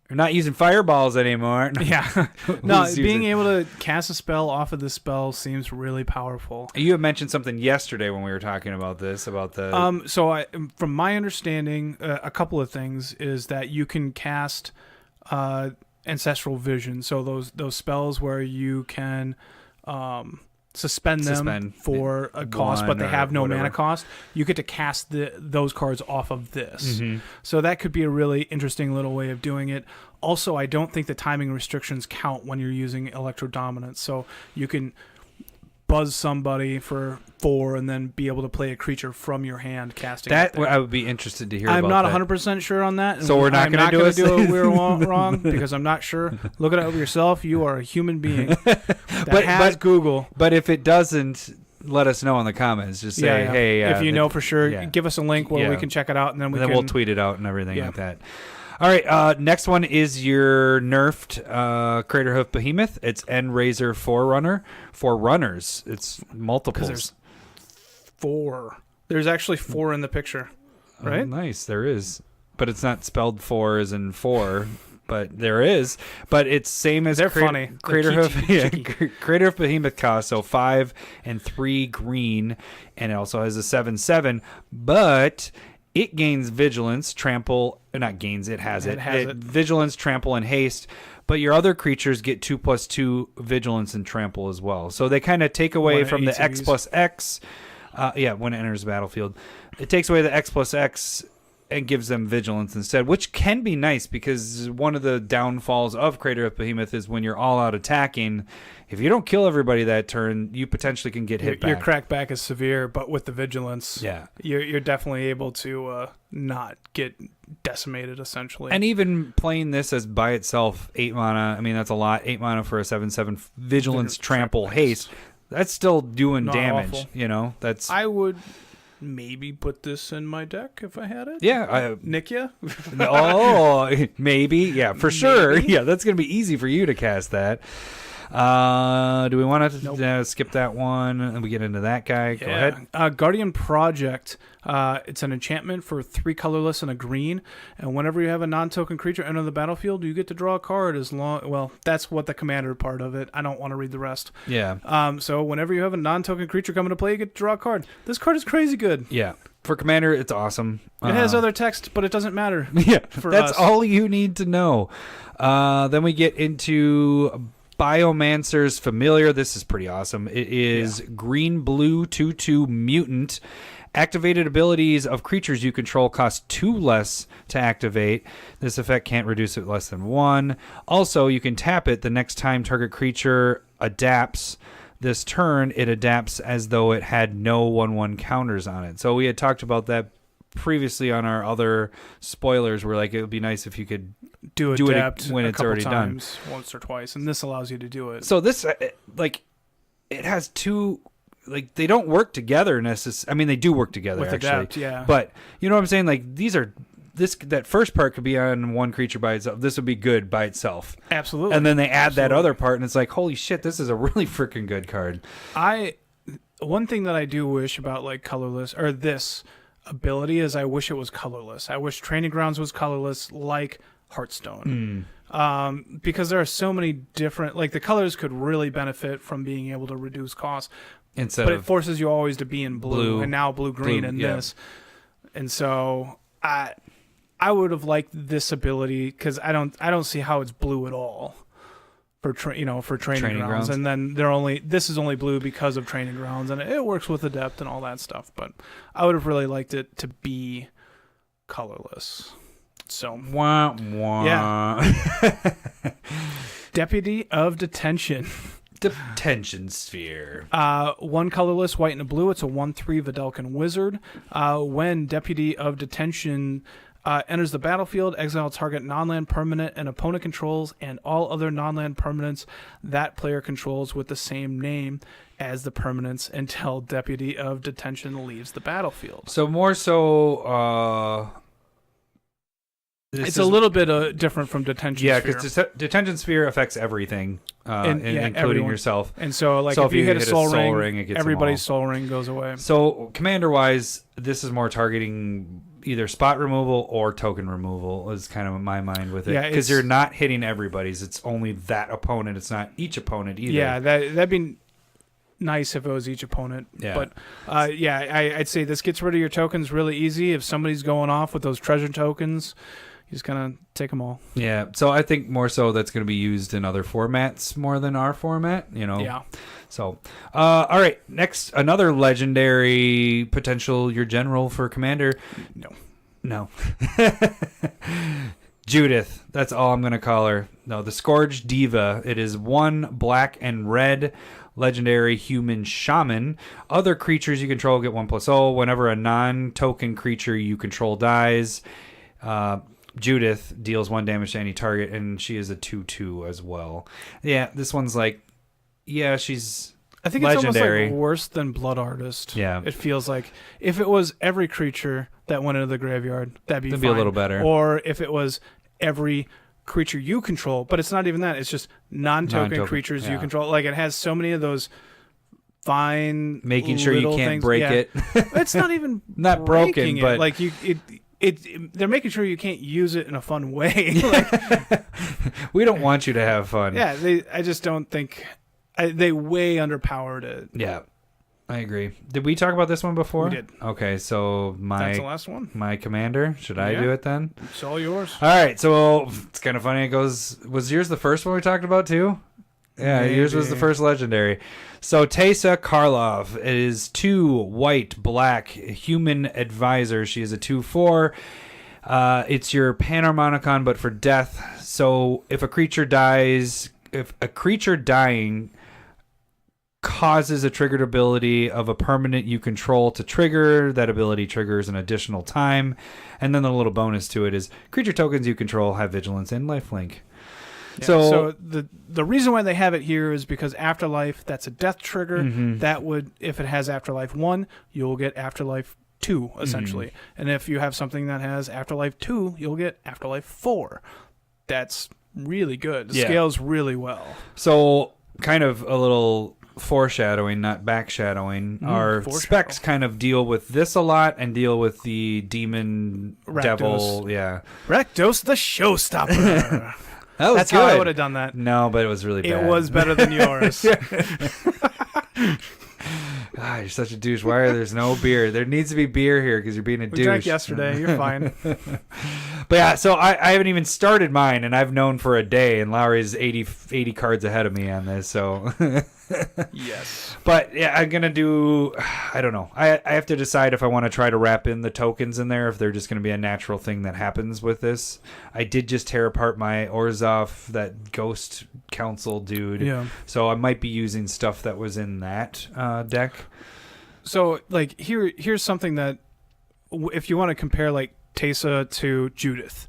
B: you're not using fireballs anymore.
A: Yeah. No, being able to cast a spell off of the spell seems really powerful.
B: You had mentioned something yesterday when we were talking about this, about the...
A: So, from my understanding, a couple of things is that you can cast... Ancestral Vision, so those spells where you can suspend them for a cost, but they have no mana cost. You get to cast those cards off of this. So that could be a really interesting little way of doing it. Also, I don't think the timing restrictions count when you're using Electro Dominance, so you can buzz somebody for 4 and then be able to play a creature from your hand casting
B: that. I would be interested to hear about that.
A: I'm not 100% sure on that.
B: So we're not going to
A: do it we're wrong because I'm not sure. Look it up yourself. You are a human being that has Google.
B: But if it doesn't, let us know in the comments. Just say, hey.
A: If you know for sure, give us a link where we can check it out, and then
B: we'll tweet it out and everything like that. All right, next one is your nerfed Craterhoof Behemoth. It's End-Razor Forerunner. Forerunners. It's multiples.
A: There's 4. There's actually 4 in the picture, right?
B: Oh, nice, there is. But it's not spelled 4 as in 4, but there is. But it's same as...
A: They're funny.
B: Craterhoof Craterhoof Behemoth cost, so 5 and 3 green, and it also has a 7/7, but... It gains vigilance, trample, not gains, it has it. Vigilance, trample, and haste. But your other creatures get 2/2 vigilance and trample as well. So they kind of take away from the X+X. When it enters the battlefield. It takes away the X+X and gives them vigilance instead, which can be nice because one of the downfalls of Craterhoof Behemoth is when you're all out attacking, if you don't kill everybody that turn, you potentially can get hit back.
A: Your crackback is severe, but with the vigilance, you're definitely able to not get decimated, essentially.
B: And even playing this as by itself, 8 mana, I mean, that's a lot. 8 mana for a 7/7 vigilance, trample, haste. That's still doing damage, awful. You know?
A: I would... maybe put this in my deck if I had it.
B: Yeah.
A: Nick ya?
B: Oh, maybe. Yeah, for sure. Yeah, that's going to be easy for you to cast that. Do we want to skip that one and we get into that guy? Go ahead.
A: Guardian Project. It's an enchantment for 3 colorless and a green. And whenever you have a non-token creature enter the battlefield, you get to draw a card well, that's what the commander part of it. I don't want to read the rest.
B: Yeah.
A: So whenever you have a non-token creature coming to play, you get to draw a card. This card is crazy good.
B: Yeah. For Commander, it's awesome.
A: It has other text, but it doesn't matter.
B: Yeah. That's all you need to know. Then we get into Biomancer's Familiar. This is pretty awesome. It is green-blue 2/2 mutant. Activated abilities of creatures you control cost 2 less to activate. This effect can't reduce it less than 1. Also, you can tap it the next time target creature adapts. This turn, it adapts as though it had no 1/1 counters on it. So we had talked about that previously on our other spoilers. Where like it would be nice if you could
A: do adapt
B: it when it's already done,
A: once or twice, and this allows you to do it.
B: So this, like, it has 2. Like, they don't work together necessarily. I mean, they do work together
A: with
B: actually.
A: Adapt, yeah.
B: But you know what I'm saying? Like, these are. That first part could be on one creature by itself. This would be good by itself.
A: Absolutely.
B: And then they add that other part, and it's like, holy shit, this is a really freaking good card.
A: One thing that I do wish about like colorless or this ability is I wish it was colorless. I wish Training Grounds was colorless like Hearthstone. Because there are so many different, like the colors could really benefit from being able to reduce costs. But it forces you always to be in blue and now blue-green in this. And so I would have liked this ability because I don't see how it's blue at all for training grounds. And then this is only blue because of Training Grounds, and it works with Adept and all that stuff. But I would have really liked it to be colorless. So yeah. Deputy of Detention.
B: Detention Sphere.
A: 1 colorless, white and a blue. It's a 1/3 Vidalcan wizard. When Deputy of Detention enters the battlefield, exile target non-land permanent an opponent controls and all other non-land permanents that player controls with the same name as the permanents until Deputy of Detention leaves the battlefield.
B: So more so...
A: it's a little bit different from Detention Sphere.
B: Yeah, because Detention Sphere affects everything, including
A: everyone.
B: Yourself.
A: And so, like, if you hit a soul ring, everybody's soul ring goes away.
B: So, commander-wise, this is more targeting either spot removal or token removal is kind of my mind with it. Yeah, because you're not hitting everybody's. It's only that opponent. It's not each opponent either.
A: Yeah, that'd be nice if it was each opponent.
B: Yeah.
A: But, I'd say this gets rid of your tokens really easy. If somebody's going off with those treasure tokens... You just kind of take them all.
B: Yeah, so I think more so that's going to be used in other formats more than our format,
A: Yeah.
B: So, all right, next, another legendary potential, your general for Commander. No. Judith, that's all I'm going to call her. No, the Scourge Diva. It is 1 black and red legendary human shaman. Other creatures you control get 1/0. Whenever a non-token creature you control dies... Judith deals 1 damage to any target, and she is a 2/2 as well. Yeah, this one's like, she's
A: I think
B: legendary.
A: It's almost like worse than Blood Artist.
B: Yeah.
A: It feels like if it was every creature that went into the graveyard, that'd be
B: a little better.
A: Or if it was every creature you control, but it's not even that. It's just non-token creatures you control. Like, it has so many of those fine
B: making sure you can't
A: things.
B: Break it.
A: It's not even
B: not broken, but
A: like they're making sure you can't use it in a fun way.
B: We don't want you to have fun.
A: Yeah, I just don't think they way underpowered it.
B: Yeah, I agree. Did we talk about this one before?
A: We did.
B: Okay, so
A: that's the last one.
B: My commander. Should I do it then?
A: It's all yours.
B: All right. So it's kind of funny. It goes. Was yours the first one we talked about too? Yeah,
A: Maybe.
B: Yours was the first legendary. So Teysa Karlov is 2 white, black, human advisor. She is a 2/4. It's your Panharmonicon, but for death. So if a creature dying causes a triggered ability of a permanent you control to trigger, that ability triggers an additional time. And then the little bonus to it is creature tokens you control have vigilance and lifelink.
A: Yeah, so the reason why they have it here is because Afterlife, that's a death trigger.
B: Mm-hmm.
A: That would, if it has Afterlife 1, you'll get Afterlife 2, essentially. Mm-hmm. And if you have something that has Afterlife 2, you'll get Afterlife 4. That's really good. It scales really well.
B: So kind of a little foreshadowing, not backshadowing. Our specs kind of deal with this a lot and deal with the demon
A: Rakdos.
B: Devil. Yeah.
A: Rakdos the Showstopper.
B: That's
A: how
B: good.
A: I would have done that.
B: No, but it was really bad.
A: It was better than yours.
B: God, you're such a douche. Why are there's no beer? There needs to be beer here because you're being a douche.
A: We drank yesterday. You're fine.
B: But yeah, so I haven't even started mine, and I've known for a day, and Lowry's 80 cards ahead of me on this, so...
A: Yes.
B: But yeah, I'm going to do... I don't know. I have to decide if I want to try to wrap in the tokens in there, if they're just going to be a natural thing that happens with this. I did just tear apart my Orzhov, that Ghost Council dude.
A: Yeah.
B: So I might be using stuff that was in that deck.
A: So, like, here's something that, if you want to compare, like, Teysa to Judith.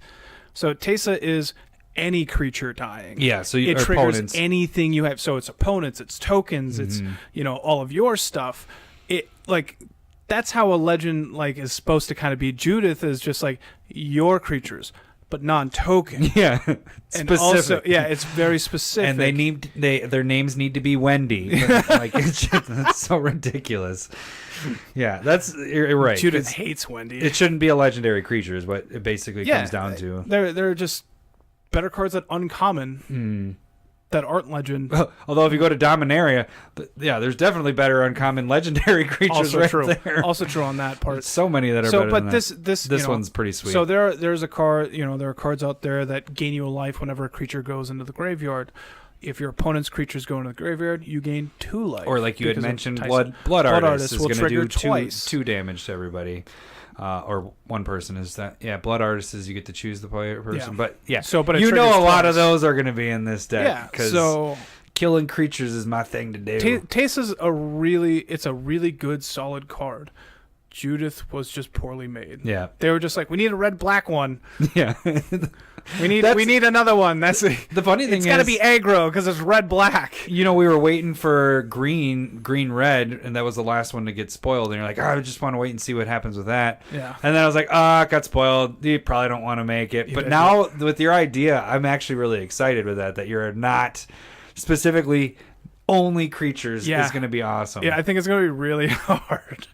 A: So Teysa is any creature dying.
B: Yeah, so
A: it triggers
B: opponents.
A: anything you have. So it's opponents, it's tokens, it's, all of your stuff. It, like, that's how a legend, like, is supposed to kind of be. Judith is just, like, your creatures, but non-token.
B: Yeah,
A: and
B: specific.
A: Also, yeah, it's very specific.
B: And their names need to be Wendy. Like, that's so ridiculous. Yeah, you're right.
A: Judith hates Wendy.
B: It shouldn't be a legendary creature, is what it basically comes down to.
A: They're just better cards that uncommon that aren't legend.
B: Although if you go to Dominaria, there's definitely better uncommon legendary creatures there.
A: Also true on that part.
B: There's so many that are better than
A: that. This
B: one's pretty sweet.
A: So there's a card, there are cards out there that gain you a life whenever a creature goes into the graveyard. If your opponent's creatures go into the graveyard, you gain 2 life.
B: Or like you had mentioned, Blood Artist is going to do
A: twice.
B: 2 damage to everybody. Or one person is that. Yeah, Blood Artist is you get to choose the player person. Yeah. But yeah,
A: but
B: a lot of those are going to be in this deck.
A: Yeah,
B: because killing creatures is my thing to do.
A: Teysa's a really good, solid card. Judith was just poorly made.
B: Yeah.
A: They were just like, we need a red-black one.
B: Yeah.
A: we need another one. That's the
B: funny thing.
A: It's got to be aggro because it's red-black.
B: We were waiting for green-red, and that was the last one to get spoiled. And you're like, I just want to wait and see what happens with that.
A: Yeah.
B: And then I was like, it got spoiled. You probably don't want to make it. But now, with your idea, I'm actually really excited with that you're not specifically only creatures is going to be awesome.
A: Yeah, I think it's going to be really hard.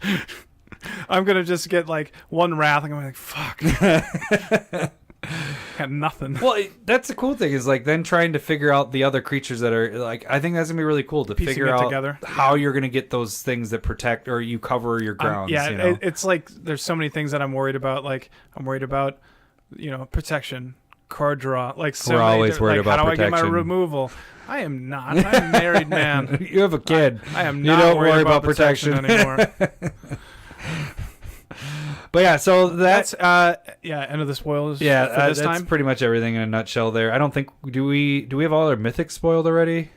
A: I'm going to just get, like, one wrath, and I'm like, fuck. Got nothing.
B: Well, that's the cool thing, is, like, then trying to figure out the other creatures that are, like, I think that's going to be really cool to figure out together. How you're going to get those things that protect, or you cover your grounds.
A: It's like, there's so many things that I'm worried about. Like, I'm worried about, protection, card draw. Like,
B: we're always worried about protection.
A: How do I get my removal? I am not. I'm a married man.
B: You have a kid.
A: I am not. You don't worry about protection anymore.
B: But yeah, so that's
A: end of the spoilers.
B: Yeah,
A: for this
B: that's
A: time.
B: Pretty much everything in a nutshell. There, I don't think do we have all our mythics spoiled already?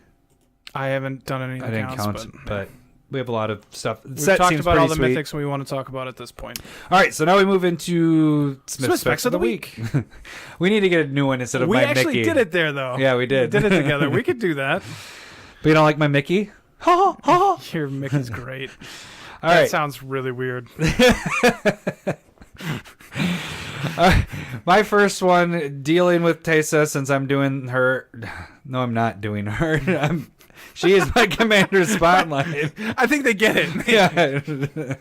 A: I haven't done any.
B: I didn't count, but we have a lot of stuff.
A: We've talked about all the mythics we want to talk about at this point.
B: All right, so now we move into Smith Specs of the Week. We need to get a new one instead of my Mickey.
A: We actually did it there, though.
B: Yeah, we did.
A: We did it together. We could do that.
B: But you don't like my Mickey?
A: Your Mickey's great.
B: All
A: that
B: right.
A: sounds really weird.
B: My first one, dealing with Teysa, since I'm doing her. No, I'm not doing her. She is my Commander Spotlight.
A: I think they get it.
B: Yeah.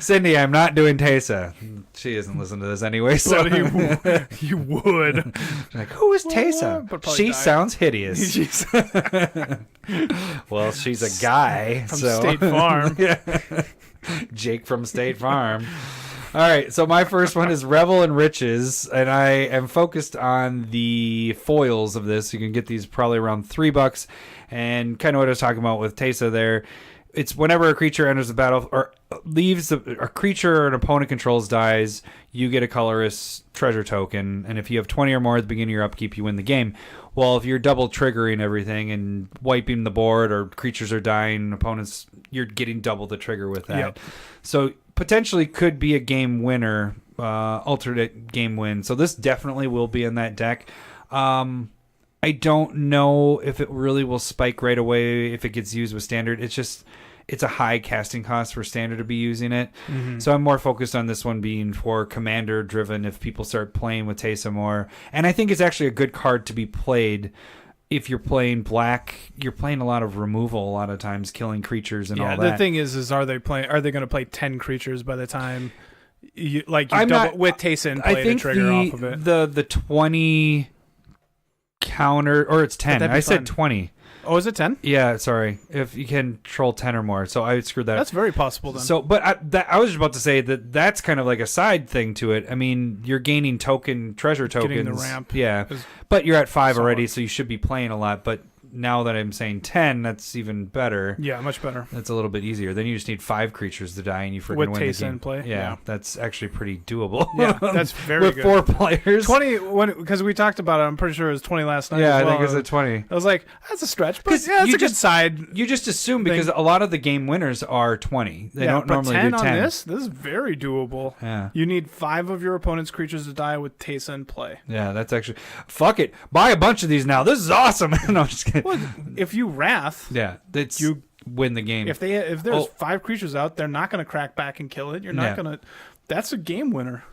B: Cindy, I'm not doing Teysa. She doesn't listen to this anyway, so
A: you would.
B: Like, who is Teysa? She sounds hideous. Well, she's a guy
A: from State Farm.
B: Yeah. Jake from State Farm. All right, so my first one is Revel in Riches, and I am focused on the foils of this. You can get these probably around $3, and kind of what I was talking about with Teysa there. It's whenever a creature enters the battle or leaves a creature or an opponent controls dies, you get a colorless treasure token, and if you have 20 or more at the beginning of your upkeep, you win the game. Well, if you're double triggering everything and wiping the board, or creatures are dying, opponents, you're getting double the trigger with that. Yep. So potentially could be a game winner, alternate game win. So this definitely will be in that deck. I don't know if it really will spike right away if it gets used with Standard. It's a high casting cost for Standard to be using it. Mm-hmm. So I'm more focused on this one being for Commander driven if people start playing with Teysa more. And I think it's actually a good card to be played if you're playing black, you're playing a lot of removal a lot of times, killing creatures and all that.
A: The thing is are they going to play 10 creatures by the time with Teysa in play to trigger off of it?
B: The 20 counter, or it's 10. I said 20.
A: Oh, is it 10?
B: Yeah, sorry. If you can control 10 or more. So I screwed that.
A: That's very possible then.
B: So, but I was just about to say that's kind of like a side thing to it. I mean, you're gaining treasure tokens.
A: Getting the ramp.
B: Yeah. But you're at 5 already, so you should be playing a lot. But now that I'm saying 10, that's even better.
A: Yeah, much better.
B: That's a little bit easier. Then you just need 5 creatures to die, and you freaking win the game.
A: With Teysa in play.
B: Yeah, that's actually pretty doable.
A: Yeah, that's very
B: good. With 4 players.
A: 20, because we talked about it, I'm pretty sure it was 20 last night.
B: Yeah,
A: as well.
B: I think it was at 20.
A: I was like, that's a stretch, but yeah, it's a good side.
B: You just assume because a lot of the game winners are 20. They don't normally
A: 10
B: do 10.
A: On this is very doable.
B: Yeah.
A: You need 5 of your opponent's creatures to die with Teysa in play.
B: Yeah, that's actually... Fuck it. Buy a bunch of these now. This is awesome. No, I'm just kidding.
A: Well, if you Wrath,
B: you win the game.
A: If there's 5 creatures out, they're not going to crack back and kill it. You're not going to. That's a game winner.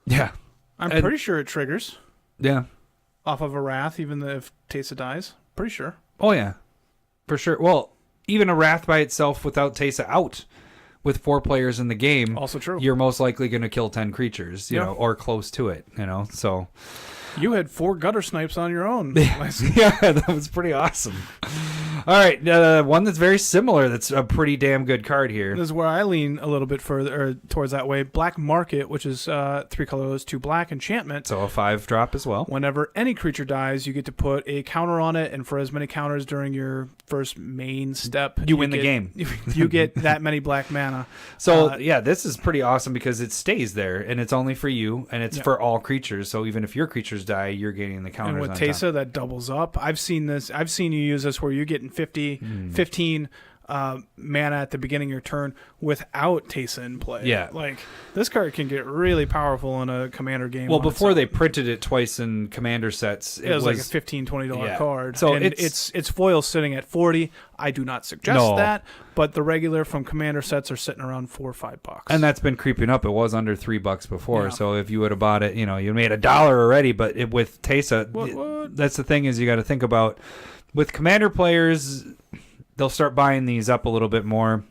B: Yeah,
A: I'm pretty sure it triggers.
B: Yeah,
A: off of a Wrath, even if Teysa dies. Pretty sure.
B: Oh yeah, for sure. Well, even a Wrath by itself without Teysa out, with 4 players in the game,
A: also true.
B: You're most likely going to kill 10 creatures, you know, or close to it. You know, so.
A: You had 4 gutter snipes on your own.
B: Yeah, that was pretty awesome. All right, one that's very similar. That's a pretty damn good card here.
A: This is where I lean a little bit further towards that way. Black Market, which is 3 colorless, 2 black enchantment.
B: So a 5-drop as well.
A: Whenever any creature dies, you get to put a counter on it, and for as many counters during your first main step,
B: you win the game.
A: You get that many black mana.
B: So this is pretty awesome because it stays there, and it's only for you, and it's for all creatures. So even if your creatures die, you're getting the counters.
A: And with Teysa, that doubles up. I've seen you use this where you're getting 15 mana at the beginning of your turn without Teysa in play.
B: Yeah.
A: Like, this card can get really powerful in a Commander game.
B: Well, before they printed it twice in Commander sets,
A: it was like a $15, $20 card.
B: So
A: and its foil sitting at 40. I do not suggest that, but the regular from Commander sets are sitting around $4 or $5.
B: And that's been creeping up. It was under $3 before. Yeah. So if you would have bought it, you made $1 already, but with Teysa, that's the thing is you got to think about with Commander players, they'll start buying these up a little bit more.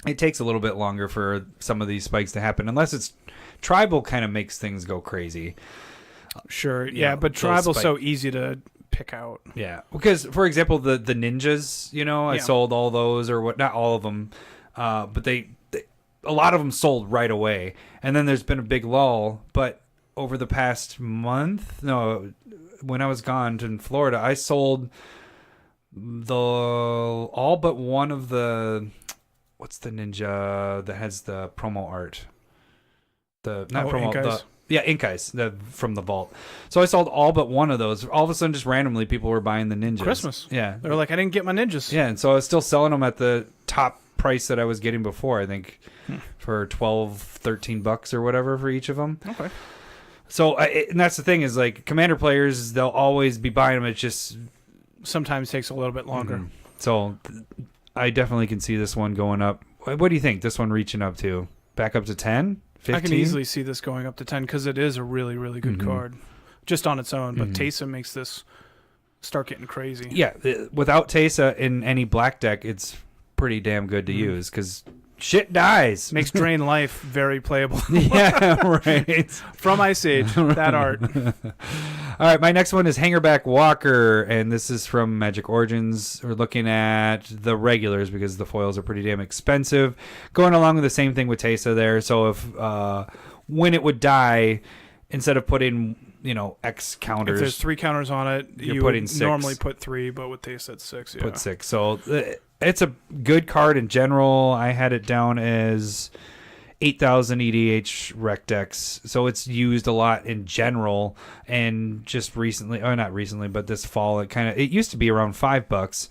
B: It takes a little bit longer for some of these spikes to happen, unless it's Tribal kind of makes things go crazy.
A: Sure, yeah, but Tribal's so easy to pick out.
B: Yeah, because, for example, the ninjas, I sold all those, or what? Not all of them, but they a lot of them sold right away. And then there's been a big lull, but over the past month, when I was gone in Florida, I sold all but one of the what's the ninja that has the promo art? Ink Eyes from the vault. So I sold all but one of those. All of a sudden, just randomly, people were buying the ninjas.
A: Christmas.
B: Yeah,
A: they were like, I didn't get my ninjas.
B: Yeah, and so I was still selling them at the top price that I was getting before. I think for $12-$13 or whatever for each of them.
A: Okay.
B: So and that's the thing is like Commander players, they'll always be buying them. It just
A: sometimes takes a little bit longer.
B: Mm-hmm. So I definitely can see this one going up. What do you think? This one reaching up to back up to 10, 15?
A: I can easily see this going up to 10 because it is a really, really good card, just on its own. But Teysa makes this start getting crazy.
B: Yeah, without Teysa in any black deck, it's pretty damn good to use because shit dies.
A: Makes Drain Life very playable.
B: Yeah, right.
A: From Ice Age, that art.
B: All right, my next one is Hangerback Walker, and this is from Magic Origins. We're looking at the regulars because the foils are pretty damn expensive. Going along with the same thing with Teysa there. So if when it would die, instead of putting X counters,
A: if there's 3 counters on it, you
B: putting 6.
A: Normally put 3, but with Teysa it's 6. Yeah.
B: Put 6. So it's a good card in general. I had it down as 8,000 EDH rec decks, so it's used a lot in general. And just recently, not recently, but this fall, it used to be around $5.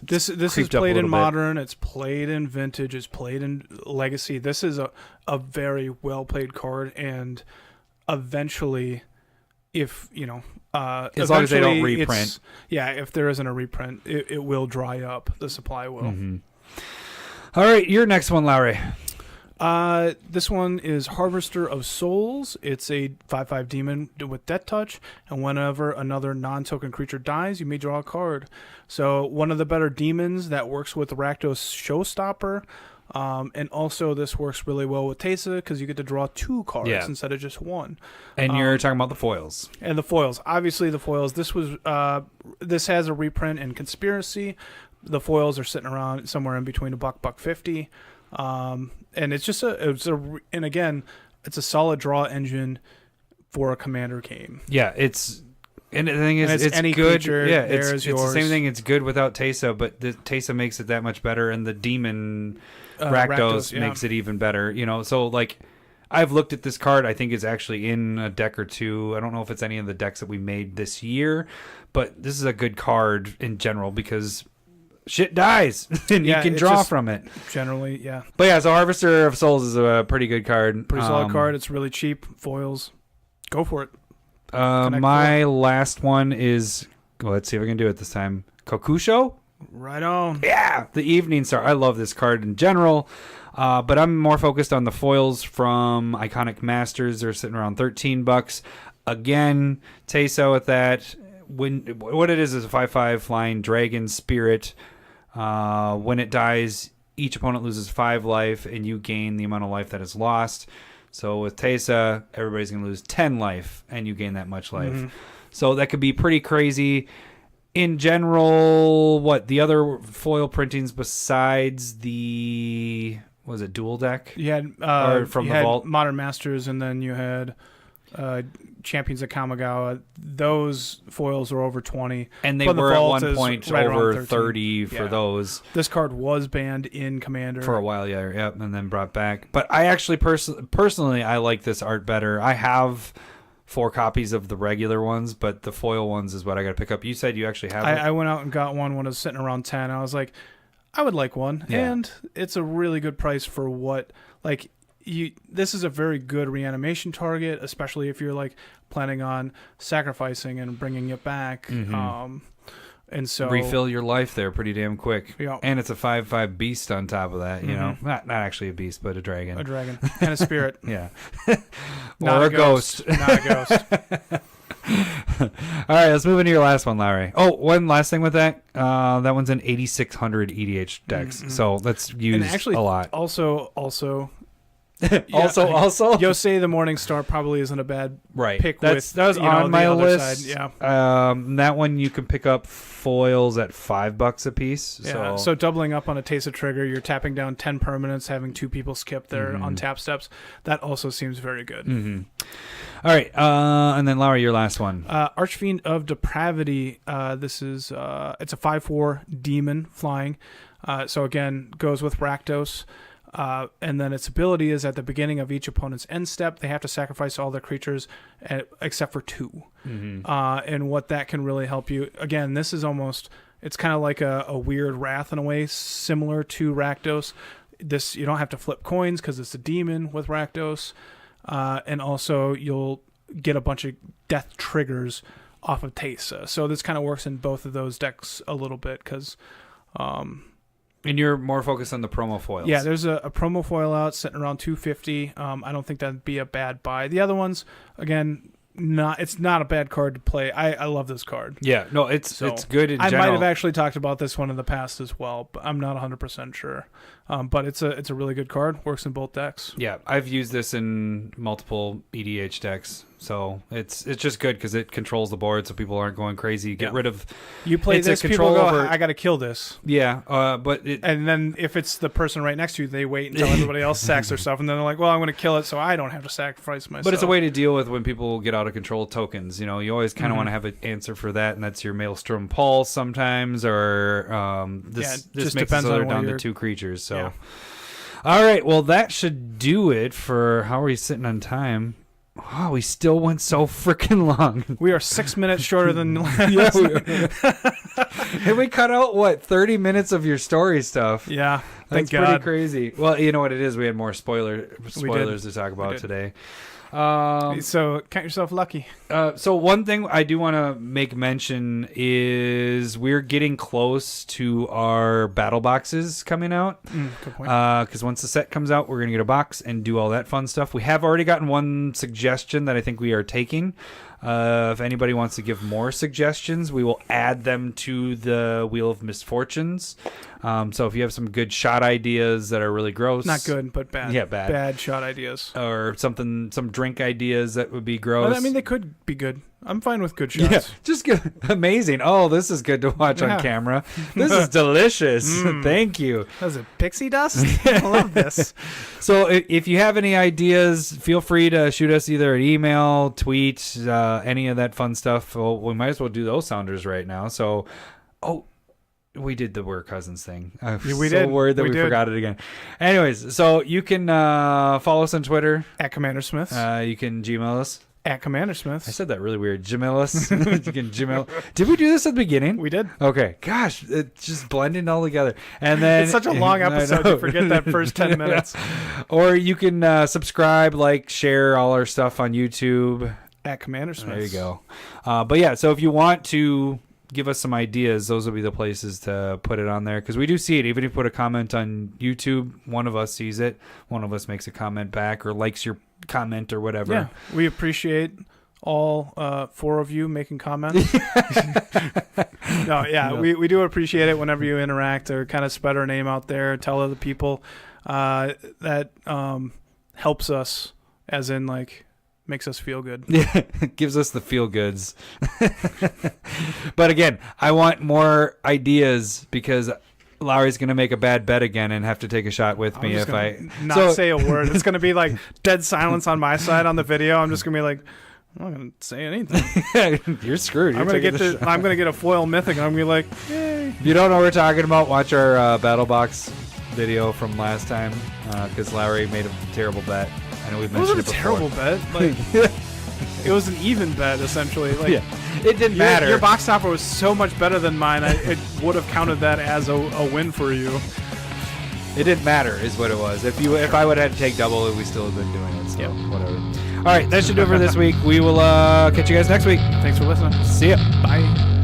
A: This is played in Modern, it's played in Vintage, it's played in Legacy. This is a very well played card, and eventually, if
B: as long as they don't reprint,
A: if there isn't a reprint, it will dry up. The supply will.
B: All right, your next one, Lowry.
A: This one is Harvester of Souls. It's a 5/5 demon with Death Touch, and whenever another non-token creature dies, you may draw a card. So one of the better demons that works with Rakdos Showstopper. And also this works really well with Teysa because you get to draw 2 cards instead of just 1.
B: And you're talking about the foils.
A: And the foils. Obviously the foils. This has a reprint in Conspiracy. The foils are sitting around somewhere in between $1.50. And it's just and again, it's a solid draw engine for a Commander game.
B: Yeah, and the thing is, it's
A: any
B: good.
A: Creature,
B: yeah, it's the same thing. It's good without Teysa, but the Teysa makes it that much better, and the demon Rakdos makes it even better. So like, I've looked at this card. I think it's actually in a deck or 2. I don't know if it's any of the decks that we made this year, but this is a good card in general because shit dies and you can draw from it.
A: Generally, yeah.
B: But yeah, so Harvester of Souls is a pretty good card.
A: Pretty solid card. It's really cheap. Foils. Go for it.
B: My last one is, let's see if I can do it this time. Kokusho?
A: Right on.
B: Yeah, the Evening Star. I love this card in general, but I'm more focused on the foils from Iconic Masters. They're sitting around $13. Again, Teysa with that. What it is a 5/5 flying dragon spirit. When it dies, each opponent loses 5 life, and you gain the amount of life that is lost. So with Teysa, everybody's going to lose 10 life, and you gain that much life. Mm-hmm. So that could be pretty crazy. In general, the other foil printings besides the, was it Dual Deck?
A: You had,
B: from the Vault?
A: Modern Masters, and then you had Champions of Kamigawa. Those foils were over 20.
B: And they were at one point right over 30 for those.
A: This card was banned in Commander.
B: For a while, yeah, and then brought back. But I actually, personally, I like this art better. I have 4 copies of the regular ones, but the foil ones is what I got to pick up. You said you actually have it?
A: I went out and got one when it was sitting around 10. I was like, I would like one. Yeah. And it's a really good price for what, like, this is a very good reanimation target, especially if you're like planning on sacrificing and bringing it back. Mm-hmm. And so
B: refill your life there pretty damn quick.
A: Yeah.
B: And it's a 5/5 beast on top of that, you know. Not actually a beast, but a dragon.
A: A dragon. And a spirit.
B: Yeah.
A: Not a ghost. Not a ghost.
B: All right, let's move into your last one, Larry. Oh, one last thing with that. That one's an 8600 EDH decks. Mm-hmm. So that's used a lot.
A: Also
B: also
A: Yosei the Morning Star probably isn't a bad pick. That was on my list.
B: Side. That one you can pick up foils at $5 a piece.
A: Yeah. So doubling up on a Teysa trigger, you're tapping down 10 permanents, having 2 people skip their untap steps. That also seems very good.
B: Mm-hmm. All right, and then Larry, your last one.
A: Archfiend of Depravity. This is it's a 5/4 demon flying. So again, goes with Rakdos. And then its ability is at the beginning of each opponent's end step, they have to sacrifice all their creatures except for 2. Mm-hmm. And what that can really help you, again, this is almost, it's kind of like a weird Wrath in a way, similar to Rakdos. This, you don't have to flip coins because it's a demon with Rakdos. And also you'll get a bunch of death triggers off of Teysa. So this kind of works in both of those decks a little bit because...
B: and you're more focused on the promo foils.
A: Yeah, there's a promo foil out sitting around $250. I don't think that'd be a bad buy. The other ones, again, it's not a bad card to play. I love this card.
B: Yeah, no, it's good in general.
A: I might have actually talked about this one in the past as well, but I'm not 100% sure. But it's a really good card. Works in both decks.
B: Yeah, I've used this in multiple EDH decks. So it's just good because it controls the board, so people aren't going crazy. Get rid of
A: you play this. People go, I got to kill this.
B: Yeah,
A: and then if it's the person right next to you, they wait until everybody else sacks their stuff, and then they're like, "Well, I'm going to kill it, so I don't have to sacrifice myself."
B: But it's a way to deal with when people get out of control tokens. You know, you always kind of want to have an answer for that, and that's your Maelstrom Pulse sometimes, or this makes it so they're down to 2 creatures. So, all right, well that should do it for how are we sitting on time. Wow, we still went so freaking long.
A: We are 6 minutes shorter than last
B: And we cut out, 30 minutes of your story stuff.
A: Yeah,
B: that's pretty crazy. Well, you know what it is? We had more spoilers to talk about today.
A: So count yourself lucky.
B: So one thing I do want to make mention is we're getting close to our battle boxes coming out.
A: Good point.
B: Because once the set comes out, we're going to get a box and do all that fun stuff. We have already gotten one suggestion that I think we are taking. If anybody wants to give more suggestions, we will add them to the Wheel of Misfortunes. So if you have some good shot ideas that are really gross.
A: Not good, but bad.
B: Yeah, bad.
A: Bad shot ideas.
B: Or some drink ideas that would be gross.
A: I mean, they could be good. I'm fine with good shots.
B: Yeah, just good. Amazing. Oh, this is good to watch on camera. This is delicious. Thank you.
A: Was it pixie dust? I love this.
B: So if you have any ideas, feel free to shoot us either an email, tweet, any of that fun stuff. Well, we might as well do those sounders right now. So, we did the We're Cousins thing. I'm so worried that we forgot it again. Anyways, so you can follow us on Twitter.
A: At CommanderSmiths.
B: You can Gmail us.
A: At CommanderSmiths.
B: I said that really weird. Gmail us. You can Gmail. Did we do this at the beginning?
A: We did.
B: Okay. Gosh, it's just blending all together. And then
A: it's such a long episode. You forget that first 10 minutes.
B: Or you can subscribe, like, share all our stuff on YouTube.
A: At CommanderSmiths.
B: There you go. But yeah, so if you want to give us some ideas, those will be the places to put it on there, because we do see it. Even if you put a comment on YouTube, one of us sees it, one of us makes a comment back or likes your comment or whatever.
A: Yeah, we appreciate all 4 of you making comments. We do appreciate it whenever you interact or kind of spread our name out there, tell other people. That helps us, as in, like, makes us feel good.
B: Yeah, gives us the feel goods. But again, I want more ideas, because Lowry's going to make a bad bet again and have to take a shot with me if I
A: not say a word. It's going to be like dead silence on my side on the video. I'm just going to be like, I'm not going to say anything.
B: You're screwed.
A: I'm going to get a foil mythic and I'm going to be like, yay.
B: If you don't know what we're talking about, watch our battle box video from last time, because Lowry made a terrible bet. I know we've mentioned it before.
A: It wasn't a terrible bet. Like, it was an even bet, essentially. Like,
B: yeah, it didn't matter.
A: Your box topper was so much better than mine. It would have counted that as a win for you.
B: It didn't matter, is what it was. If I would have had to take double, we still have been doing it. So whatever. All right, that should do it for this week. We will catch you guys next week.
A: Thanks for listening.
B: See ya.
A: Bye.